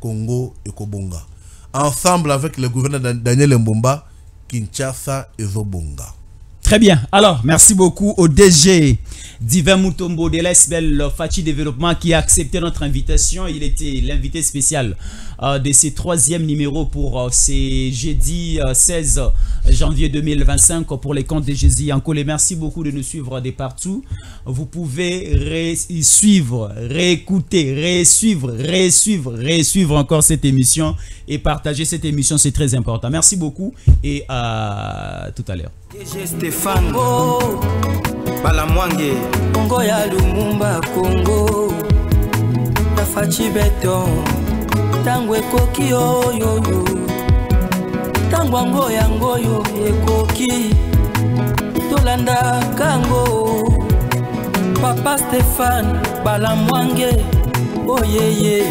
Congo et Kobonga. Ensemble avec le gouverneur Daniel Mbomba, Kinshasa et Zobonga. Très bien. Alors, merci beaucoup au DG Divin Mutombo de l'SBL Fachi Développement qui a accepté notre invitation. Il était l'invité spécial de ce 3e numéro pour ce jeudi 16 janvier 2025 pour les comptes de Jésus Yankole. Merci beaucoup de nous suivre de partout. Vous pouvez suivre, réécouter, résuivre encore cette émission et partager cette émission. C'est très important. Merci beaucoup et à tout à l'heure. Stéphane Balamwange Congo ya Lumumba Congo na Fachi Beton Tangwe koki oyo Tangwango yango yo ekoki Tolanda kango Papa Stéphane Balamwange oh yeah yeah